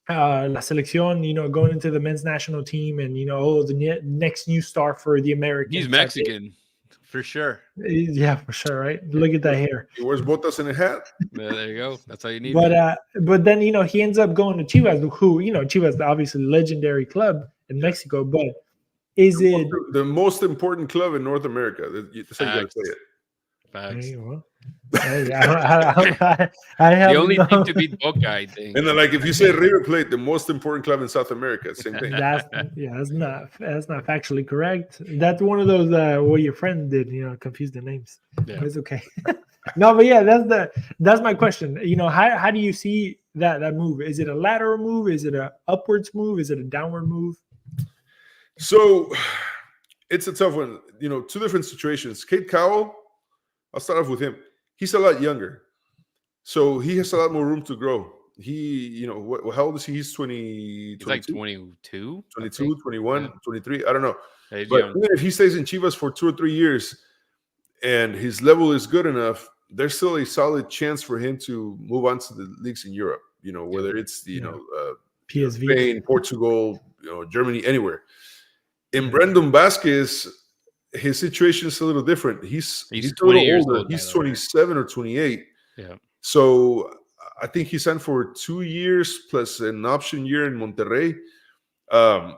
Selección, going into the men's national team, and, the next new star for the Americans. He's Mexican, for sure. Yeah, for sure, right? Look at that hair. He wears botas and a hat. There you go. That's all you need. But then, he ends up going to Chivas, who, Chivas, obviously legendary club in Mexico, but is it the most important club in North America? That's how you gotta say it. Facts. Well, I have the only team to beat Boca, I think. And then, like, if you say River Plate, the most important club in South America, same thing. That's not factually correct. That's one of those what your friend did, confuse the names. Yeah. But it's okay. No, but yeah, that's my question. How do you see that move? Is it a lateral move? Is it a upwards move? Is it a downward move? So it's a tough one. 2 different situations. Kate Cowell, I'll start off with him. He's a lot younger, so he has a lot more room to grow. how old is he? He's 20, He's like 22, 22, I think. 22, Yeah, 21, 23. I don't know. yeah, he's But young. even if he stays in Chivas for 2 or 3 years and his level is good enough, there's still a solid chance for him to move on to the leagues in Europe. Yeah, Whether it's Yeah. PSV. Spain, Portugal, Germany, anywhere. In Yeah. Brandon Vasquez, his situation is a little different. he's He's a 20 little years older. old, by He's the way. 27 or 28. Yeah, So I think he signed for 2 years plus an option year in Monterrey. Um,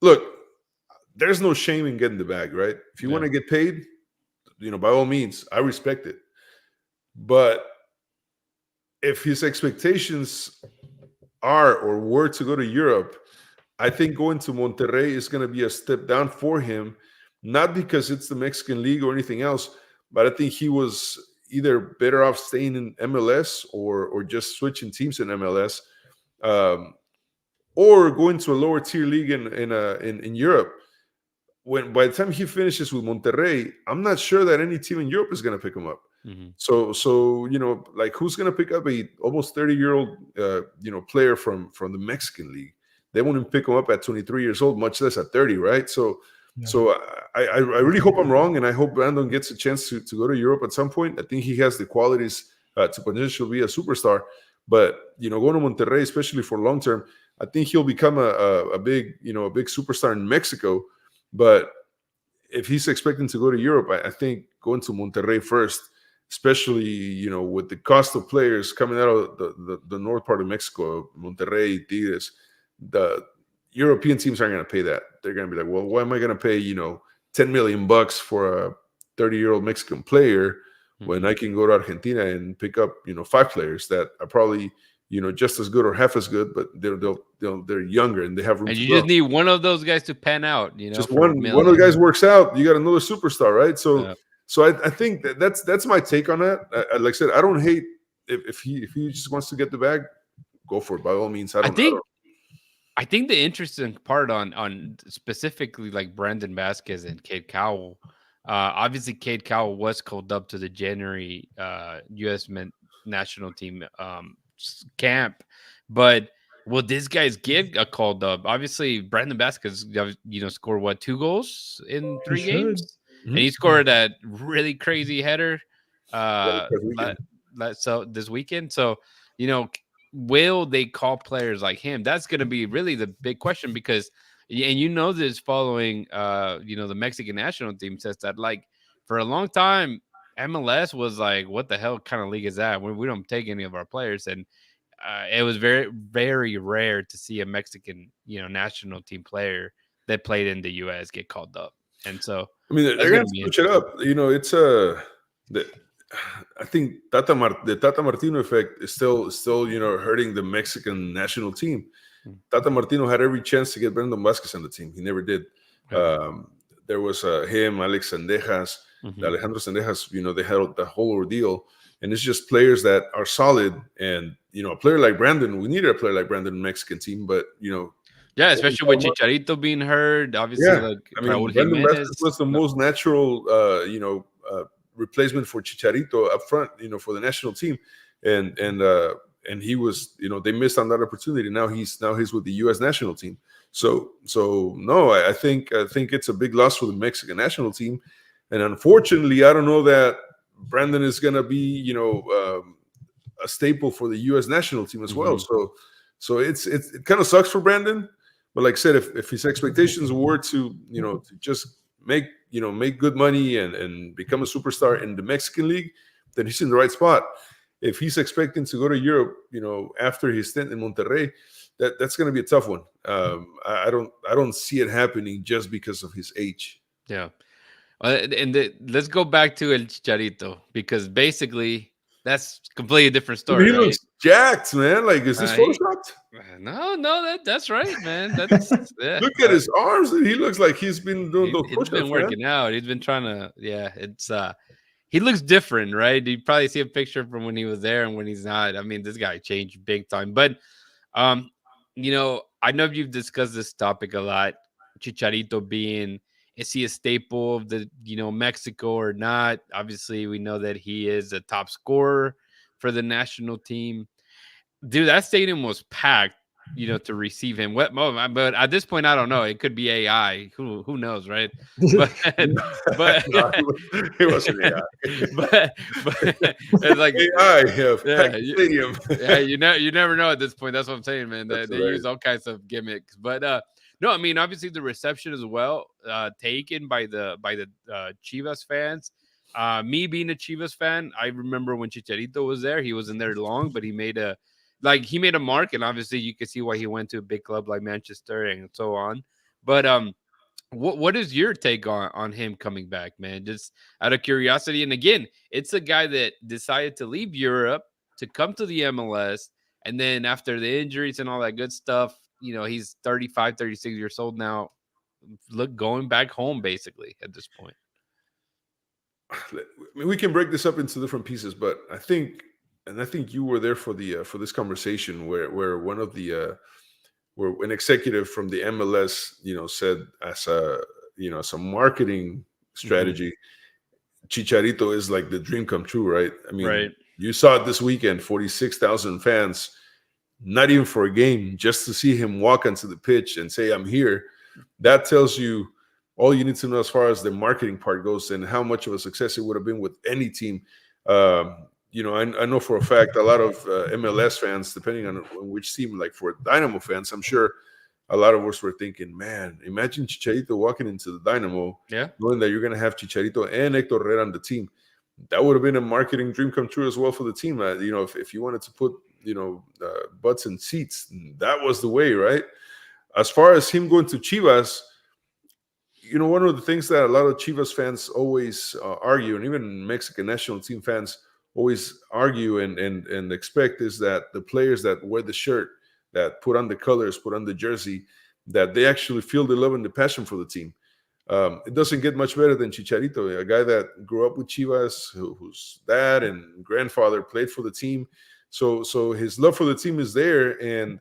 Look, there's no shame in getting the bag, right? If you want yeah. to get paid, by all means, I respect it. But if his expectations are or were to go to Europe, I think going to Monterrey is going to be a step down for him, not because it's the Mexican league or anything else, but I think he was either better off staying in MLS or just switching teams in MLS, um, or going to a lower tier league in Europe. When by the time he finishes with Monterrey, I'm not sure that any team in Europe is going to pick him up. Hmm. So like who's going to pick up a almost 30-year-old player from the Mexican league? They wouldn't pick him up at 23 years old, much less at 30, right? So Yeah. so I really hope I'm wrong, and I hope Brandon gets a chance to go to Europe at some point. I think he has the qualities to potentially be a superstar. But going to Monterrey, especially for long term, I think he'll become a big superstar in Mexico. But if he's expecting to go to Europe, I think going to Monterrey first, especially with the cost of players coming out of the north part of Mexico, Monterrey, Tigres, the European teams aren't going to pay that. They're going to be like, well, why am I going to pay $10 million for a 30-year-old Mexican player when I can go to Argentina and pick up 5 players that are probably just as good or half as good, but they're younger and they have room And to you grow. just need one of those guys to pan out, Just for a one of the million. guys works out, you got another superstar, right? So Yeah. so I think that's my take on that. Like I said, I don't hate if he just wants to get the bag, go for it by all means. I think the interesting part on specifically like Brandon Vasquez and Cade Cowell, obviously Cade Cowell was called up to the January U.S. national team camp, but will these guys get a called up? Obviously, Brandon Vasquez, scored what 2 goals in He 3 should. games, Mhm. and he scored that really crazy header Weekend. so this weekend. So you know, will they call players like him? That's going to be really the big question because, and this following, the Mexican national team says that like for a long time, MLS was like, what the hell kind of league is that? We don't take any of our players, and it was very, very rare to see a Mexican, national team player that played in the U.S. get called up, and so I mean, that's they're going going to to be switch it interesting. up. It's I think the Tata Martino effect is still hurting the Mexican national team. Mm. Tata Martino had every chance to get Brandon Vasquez on the team. He never did. Yeah. There was him, Alex Sendejas, Mhm. Alejandro Sendejas. They had the whole ordeal, and it's just players that are solid. And a player like Brandon, we needed a player like Brandon in the Mexican team, but Yeah, especially with Chicharito being hurt, obviously, yeah, like I Raúl mean, Brandon Vasquez Jimenez. was the most natural, replacement for Chicharito up front, for the national team, and he was, they missed on that opportunity. Now he's with the U.S. national team. So no, I think it's a big loss for the Mexican national team, and unfortunately, I don't know that Brandon is gonna be, a staple for the U.S. national team as well. Mhm. So it kind of sucks for Brandon. But like I said, if his expectations were to just make good money and become a superstar in the Mexican league, then he's in the right spot. If he's expecting to go to Europe, after his stint in Monterrey, that's going to be a tough one. I don't see it happening just because of his age. Yeah. Let's go back to El Chicharito because basically that's completely different Dude, he story, right? looks jacked, man. Like, is this He, photoshopped? no, that's right, man. That's yeah. Look at his arms. He looks like he's been doing those He's been push-ups, man. working out. He's been trying to. Yeah, it's he looks different, right? You probably see a picture from when he was there and when he's not. I mean, this guy changed big time. But um, I know you've discussed this topic a lot. Chicharito being, is he a staple of the Mexico or not? Obviously, we know that he is a top scorer for the national team. dude, that stadium was packed, to receive him. But at this point, I don't know. It could be AI. Who knows, right? But but No, it wasn't AI. but it's like, AI, yeah, packed yeah, the stadium. yeah, you never know at this point. That's what I'm saying, man. They, That's they right. use all kinds of gimmicks, but no, I mean, obviously the reception as well, taken by the Chivas fans. Me being a Chivas fan, I remember when Chicharito was there. He wasn't there long, but he made a mark, and obviously you can see why he went to a big club like Manchester and so on. But what is your take on him coming back, man? Just out of curiosity. And again, it's a guy that decided to leave Europe to come to the MLS, and then after the injuries and all that good stuff, he's 35, 36 years old now. Look, going back home basically at this point. I mean, we can break this up into different pieces, but I think you were there for the for this conversation where one of the where an executive from the MLS, said as a marketing strategy, Chicharito is like the dream come true, right? I mean, Right. you saw it this weekend, 46,000 fans, not even for a game, just to see him walk onto the pitch and say, "I'm here." That tells you all you need to know as far as the marketing part goes and how much of a success it would have been with any team. I know for a fact a lot of MLS fans, depending on which team, like for Dynamo fans, I'm sure a lot of us were thinking, man, imagine Chicharito walking into the Dynamo, Yeah. knowing that you're going to have Chicharito and Hector Herrera on the team. That would have been a marketing dream come true as well for the team. If you wanted to put, butts in seats, that was the way, right? As far as him going to Chivas, one of the things that a lot of Chivas fans always argue, and even Mexican national team fans always argue and expect, is that the players that wear the shirt, that put on the colors, put on the jersey, that they actually feel the love and the passion for the team. It doesn't get much better than Chicharito, a guy that grew up with Chivas, whose dad and grandfather played for the team. So his love for the team is there, and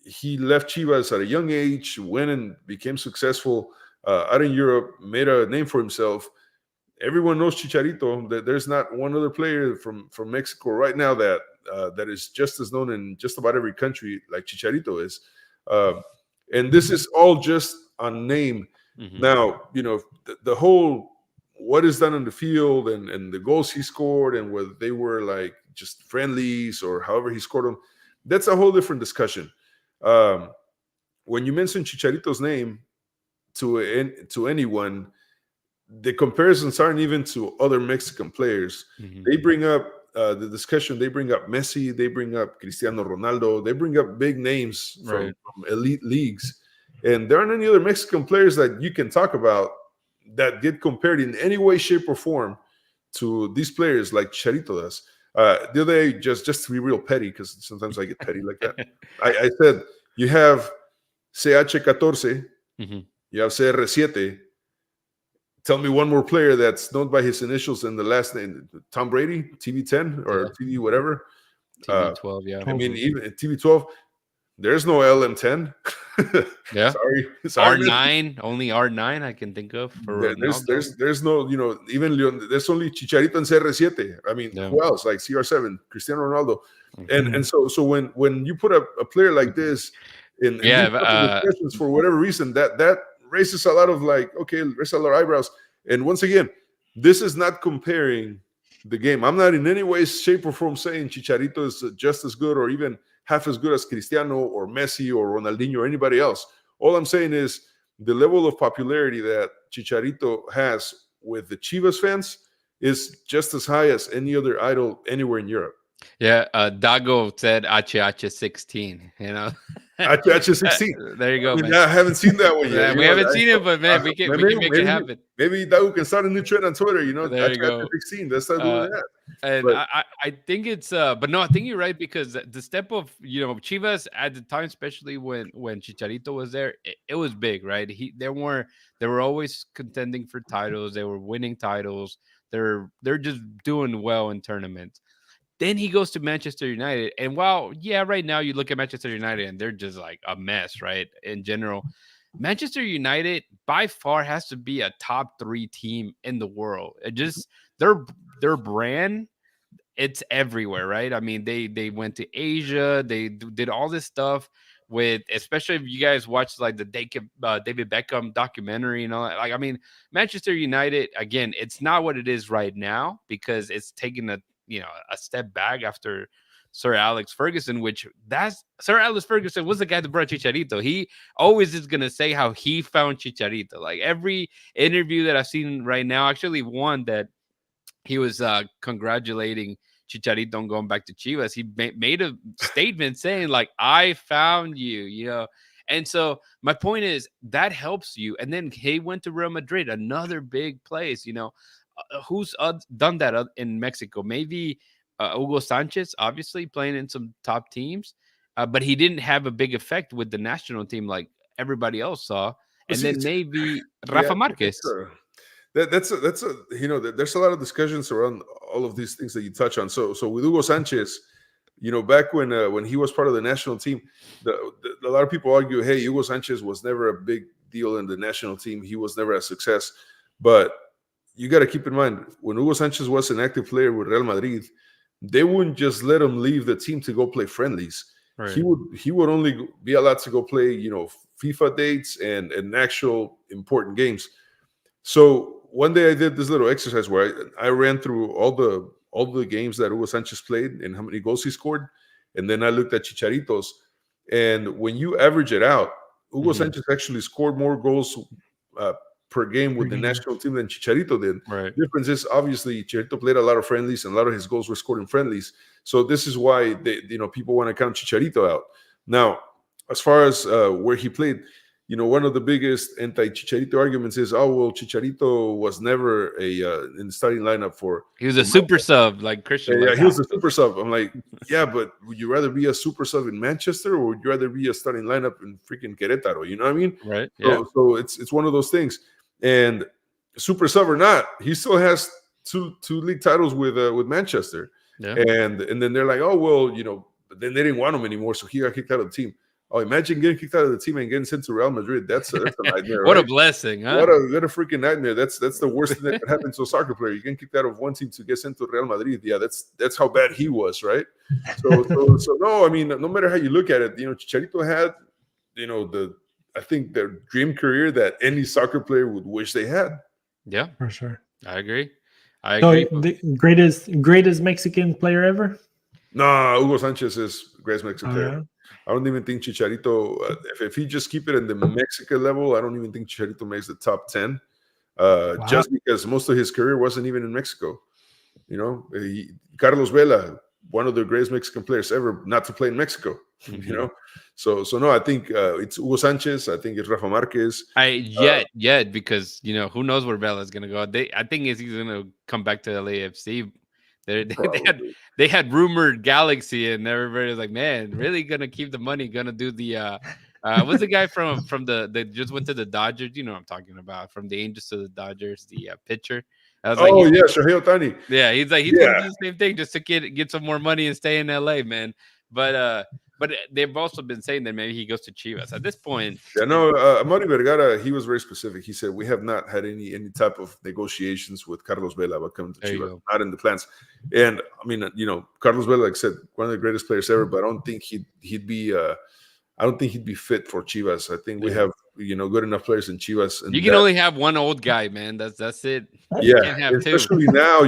he left Chivas at a young age, went and became successful out in Europe, made a name for himself. Everyone knows Chicharito. That there's not one other player from Mexico right now that is just as known in just about every country like Chicharito is. And this is all just on name. Now, the whole what is done on the field and the goals he scored and whether they were like just friendlies or however he scored them, that's a whole different discussion. When you mention Chicharito's name to anyone, the comparisons aren't even to other Mexican players. They bring up the discussion. They bring up Messi. They bring up Cristiano Ronaldo. They bring up big names from elite leagues. And there aren't any other Mexican players that you can talk about that get compared in any way, shape, or form to these players like Chicharito does. The other day, just to be real petty, because sometimes I get petty like that, I said, you have CH14, you have CR7. Tell me one more player that's known by his initials and the last name. Tom Brady, TV10 or TV whatever. TV12, yeah. I mean, even TV12, there's no LM10. Yeah. Sorry. R9, only R9 I can think of. For there's no, even Leon, there's only Chicharito and CR7. I mean, who else? Like CR7, Cristiano Ronaldo. And so when you put a player like this in discussions for whatever reason, that raises a lot of raises a lot of eyebrows. And once again, this is not comparing the game. I'm not in any way, shape, or form saying Chicharito is just as good or even half as good as Cristiano or Messi or Ronaldinho or anybody else. All I'm saying is the level of popularity that Chicharito has with the Chivas fans is just as high as any other idol anywhere in Europe. Yeah, Dago said HH16, HH16. There you go, man. I haven't seen that one yet. We haven't seen it, but man, we can make it happen. Maybe Dago can start a new trend on Twitter, There you go. HH16. Let's start doing that. And I think it's but no, I think you're right, because the step of Chivas at the time, especially when Chicharito was there, it was big, right? They were always contending for titles, they were winning titles, they're just doing well in tournaments. Then he goes to Manchester United, and right now you look at Manchester United and they're just like a mess, right? In general, Manchester United by far has to be a top 3 team in the world. It just their brand it's everywhere, right? I mean, they went to Asia, they did all this stuff with, especially if you guys watched like the David Beckham documentary and all that. Like, I mean, Manchester United again, it's not what it is right now because it's taken a step back after Sir Alex Ferguson, which that's Sir Alex Ferguson was the guy that brought Chicharito. He always is gonna say how he found Chicharito. Like every interview that I've seen right now, actually one that he was congratulating Chicharito on going back to Chivas. He made a statement saying like, "I found you," And so my point is that helps you. And then he went to Real Madrid, another big place. Who's done that in Mexico? Maybe Hugo Sanchez, obviously playing in some top teams, but he didn't have a big effect with the national team like everybody else saw. And See, then maybe yeah, Rafa Marquez. that's a there's a lot of discussions around all of these things that you touch on. So with Hugo Sanchez, back when he was part of the national team, a lot of people argue, hey, Hugo Sanchez was never a big deal in the national team. He was never a success. But you got to keep in mind, when Hugo Sanchez was an active player with Real Madrid, they wouldn't just let him leave the team to go play friendlies. Right. He would only be allowed to go play, FIFA dates and actual important games. So one day I did this little exercise where I ran through all the games that Hugo Sanchez played and how many goals he scored, and then I looked at Chicharito's. And when you average it out, Hugo Sanchez actually scored more goals per game with the national team than Chicharito did. Right. The difference is obviously Chicharito played a lot of friendlies, and a lot of his goals were scored in friendlies. So this is why people want to count Chicharito out. Now, as far as where he played, one of the biggest anti-Chicharito arguments is, oh, well, Chicharito was never in the starting lineup for. He was a super sub, like Christian. Yeah, he was a super sub. I'm like, yeah, but would you rather be a super sub in Manchester, or would you rather be a starting lineup in freaking Querétaro? You know what I mean? Right. Yeah. So it's one of those things. And super sub or not, he still has two league titles with Manchester. Yeah. And then they're like, oh, well, then they didn't want him anymore, so he got kicked out of the team. Oh, imagine getting kicked out of the team and getting sent to Real Madrid. That's a nightmare. What right? A blessing, huh? What a freaking nightmare. That's the worst thing that happens to a soccer player. You get kicked out of one team to get sent to Real Madrid. Yeah, that's how bad he was, right? So no, I mean, no matter how you look at it, Chicharito had, I think the dream career that any soccer player would wish they had. Yeah, for sure. I agree. So the greatest Mexican player ever? No, Hugo Sanchez is the greatest Mexican player. Yeah. I don't even think Chicharito, if he just keep it in the Mexican level, I don't even think Chicharito makes the top 10. Wow. Just because most of his career wasn't even in Mexico. Carlos Vela, one of the greatest Mexican players ever, not to play in Mexico. So no, I think it's Hugo Sanchez. I think it's Rafa Marquez. Because who knows where Vela's gonna go. I think he's gonna come back to LAFC. They had rumored Galaxy, and everybody was like, man, really gonna keep the money, gonna do the what's the guy from that just went to the Dodgers? You know what I'm talking about, from the Angels to the Dodgers, the pitcher. I was Shohei Ohtani. Yeah, he's gonna do the same thing just to get some more money and stay in LA, man. But they've also been saying that maybe he goes to Chivas at this point. Yeah, no, Amaury Vergara, he was very specific. He said, we have not had any type of negotiations with Carlos Vela about coming to Chivas, not in the plans. And I mean, Carlos Vela, like I said, one of the greatest players ever, but I don't think he'd be fit for Chivas. I think we have good enough players in Chivas. And you can only have one old guy, man. That's it. Yeah, you can't have especially two. Now,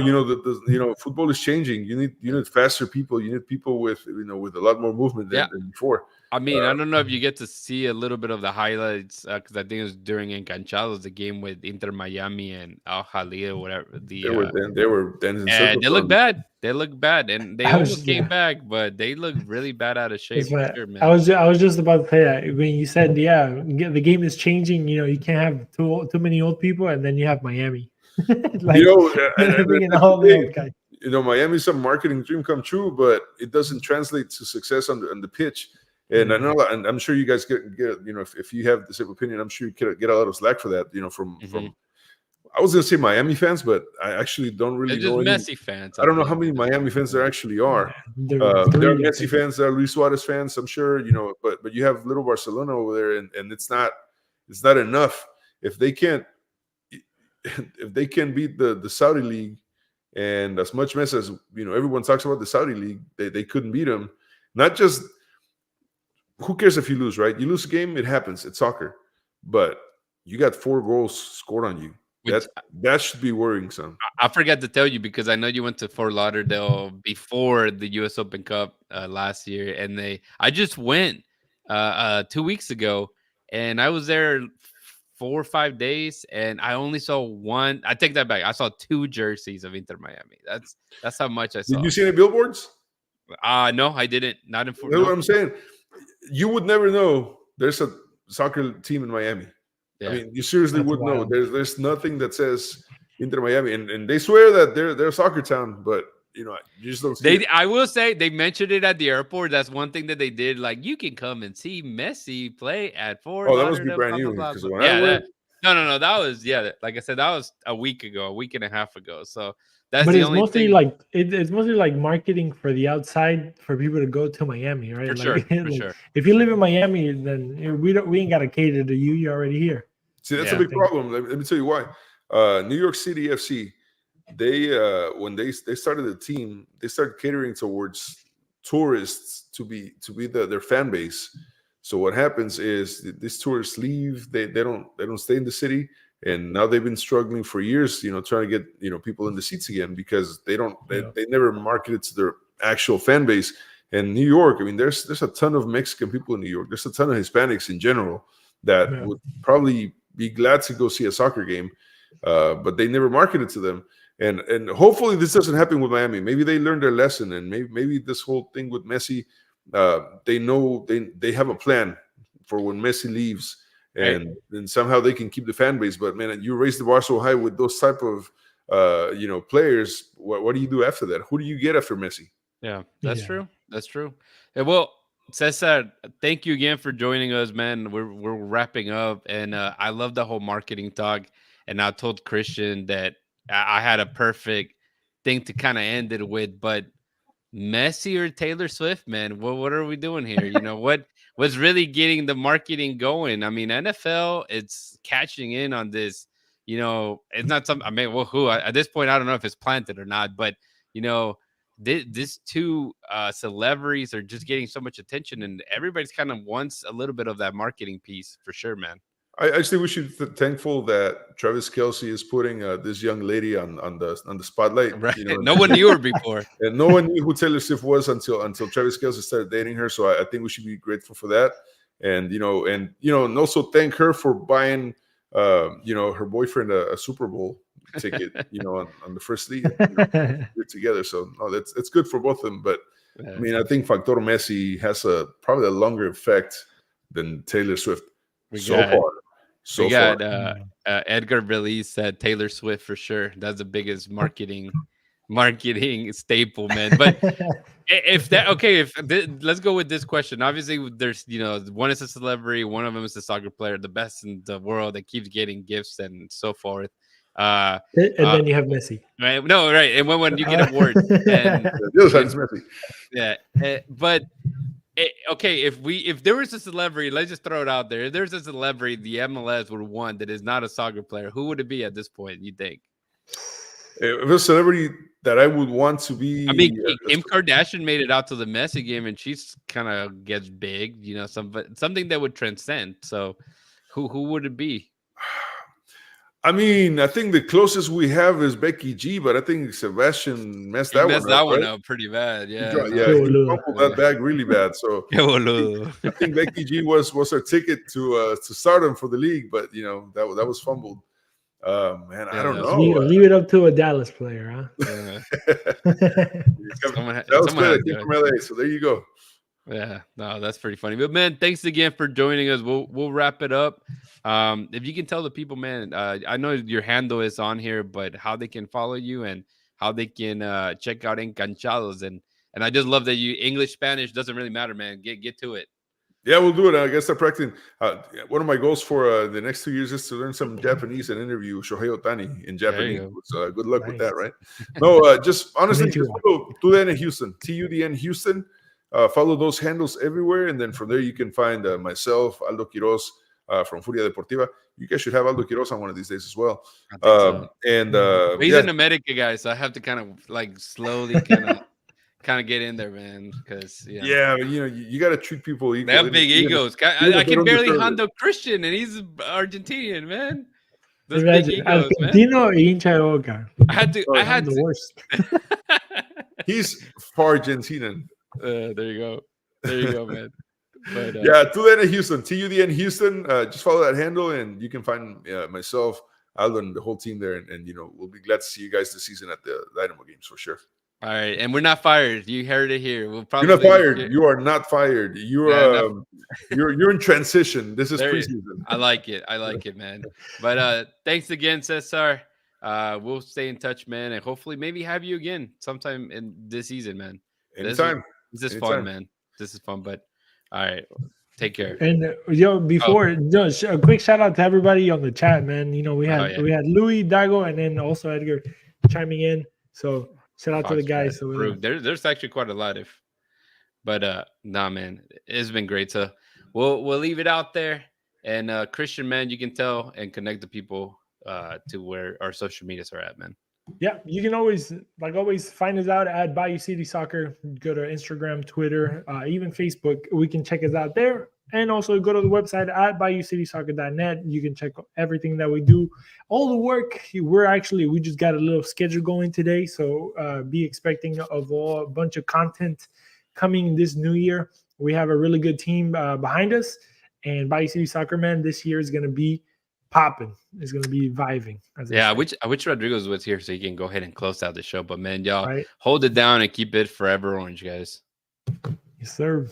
football is changing. You need faster people. You need people with a lot more movement than before. I mean, I don't know if you get to see a little bit of the highlights because I think it was during Enganchados, the game with Inter Miami and Al Ahly or whatever. They were dancing. They look bad. They look bad, and they almost came back, but they look really bad out of shape. Sure, man. I was just about to say that when you said, the game is changing. You can't have too many old people, and then you have Miami. Miami's a marketing dream come true, but it doesn't translate to success on the pitch. And I know, and I'm sure you guys get if you have the same opinion, I'm sure you get a lot of slack for that. From I was gonna say Miami fans, but I actually don't really know. Messi fans. I don't know how many Miami fans there actually are. There are Messi fans, there are Luis Suarez fans. I'm sure but you have little Barcelona over there, and it's not enough if they can't beat the Saudi league. And as much mess as everyone talks about the Saudi league, they couldn't beat them. Not just who cares if you lose, right? You lose a game, it happens. It's soccer, but you got 4 goals scored on you. Which That should be worrying, son. I forgot to tell you because I know you went to Fort Lauderdale before the U.S. Open Cup last year, and I just went 2 weeks ago, and I was there 4 or 5 days, and I only saw one. I take that back. I saw 2 jerseys of Inter Miami. That's how much I saw. Did you see any billboards? No, I didn't. Not in Fort. That's what I'm saying. You would never know there's a soccer team in Miami. Yeah. I mean, you seriously would know. There's nothing that says Inter Miami, and they swear that they're a soccer town, but you just don't see it. I will say they mentioned it at the airport. That's one thing that they did. Like, you can come and see Messi play at Fort. Oh, that must be brand new. No. That was like I said, that was a week and a half ago. So that's but the it's only mostly thing. like it's mostly like marketing for the outside for people to go to Miami, right? For like, sure, for sure. If you live in Miami, then we ain't got to cater to you. You're already here. See, that's a big problem. Let me tell you why. New York City FC, they when they started the team, they started catering towards tourists to be their fan base. So what happens is these tourists leave. They don't stay in the city, and now they've been struggling for years. Trying to get people in the seats again because they never marketed to their actual fan base. And New York, I mean, there's a ton of Mexican people in New York. There's a ton of Hispanics in general that would probably be glad to go see a soccer game, but they never marketed to them. And hopefully this doesn't happen with Miami. Maybe they learned their lesson, and maybe this whole thing with Messi, they know they have a plan for when Messi leaves, and then somehow they can keep the fan base. But man, you raise the bar so high with those type of players. What do you do after that? Who do you get after Messi? Yeah, that's true. That's true. Well, Cesar, thank you again for joining us, man. We're wrapping up, and I love the whole marketing talk. And I told Christian that I had a perfect thing to kind of end it with, but Messi or Taylor Swift, man, what are we doing here? What's really getting the marketing going? I mean, NFL, it's catching in on this. It's not something. I mean, who at this point I don't know if it's planted or not, but these 2 celebrities are just getting so much attention, and everybody's kind of wants a little bit of that marketing piece for sure, man. I think we should be thankful that Travis Kelce is putting this young lady on the spotlight. Right. No one knew her before, and no one knew who Taylor Swift was until Travis Kelce started dating her. So I think we should be grateful for that, and also thank her for buying her boyfriend a Super Bowl ticket, on the first league together. So that's good for both of them. But I mean, I think Factor Messi has probably a longer effect than Taylor Swift so far. Edgar Belize said Taylor Swift for sure. That's the biggest marketing staple, man. But let's go with this question. Obviously, there's one is a celebrity, one of them is a soccer player, the best in the world that keeps getting gifts and so forth. And then you have Messi, right? No, right. And when you get awards, and Messi, but. If there was a celebrity, let's just throw it out there. If there's a celebrity the MLS would want that is not a soccer player, who would it be at this point, you think? If a celebrity that I would want to be, I mean, Kim Kardashian made it out to the Messi game, and she's kind of gets big, something that would transcend. So, who would it be? I mean, I think the closest we have is Becky G, but I think Sebastian messed that one up pretty bad. Yeah, he fumbled that bag really bad. So I think Becky G was her ticket to stardom for the league, but that was fumbled. Man, I don't know. Leave it up to a Dallas player, huh? Yeah. That was good. From LA, so there you go. Yeah, no, that's pretty funny. But man, thanks again for joining us. We'll wrap it up. If you can tell the people, man, I know your handle is on here, but how they can follow you and how they can check out Encanchados, and I just love that you English, Spanish doesn't really matter, man. Get to it. Yeah, we'll do it. I guess I'm practicing. One of my goals for the next 2 years is to learn some Japanese and interview Shohei Ohtani in Japanese. So good luck with that, right? No, just honestly, just follow TUDN in Houston, TUDN Houston. Follow those handles everywhere, and then from there you can find myself, Aldo Quiroz, from Furia Deportiva. You guys should have Aldo Quiroz on one of these days as well. I think so. And He's an American guy, so I have to kind of like slowly kind of get in there, man. Because yeah, but, you got to treat people they equally. have big egos. I can barely handle Christian, and he's Argentinian, man. Those big egos, Argentino man. Hincha de Boca. I had the worst. He's Argentinian. There you go, man. But, yeah, TUDN Houston, TUDN Houston. Just follow that handle, and you can find myself, Aldo, and the whole team there. And we'll be glad to see you guys this season at the Dynamo games for sure. All right, and we're not fired. You heard it here. We'll probably You're not fired. You are not fired. You're in transition. This is preseason. I like it, man. But thanks again, Cesar. We'll stay in touch, man, and hopefully maybe have you again sometime in this season, man. Anytime. This is fun, man. This is fun. But all right, take care. And a quick shout out to everybody on the chat, man. We had Louis, Dago, and then also Edgar chiming in. So shout out to the guys. So there's actually quite a lot but nah, man, it's been great. So we'll leave it out there. And Christian, man, you can tell and connect the people to where our social medias are at, man. Yeah, you can always find us out at Bayou City Soccer. Go to Instagram, Twitter, even Facebook. We can check us out there. And also go to the website at BayouCitySoccer.net. You can check everything that we do. All the work, we just got a little schedule going today. So be expecting of a bunch of content coming this new year. We have a really good team behind us. And Bayou City Soccer, man, this year is going to be popping. It's going to be vibing. I wish Rodrigo's was here so he can go ahead and close out the show. But, man, y'all hold it down and keep it forever orange, guys. Yes, sir.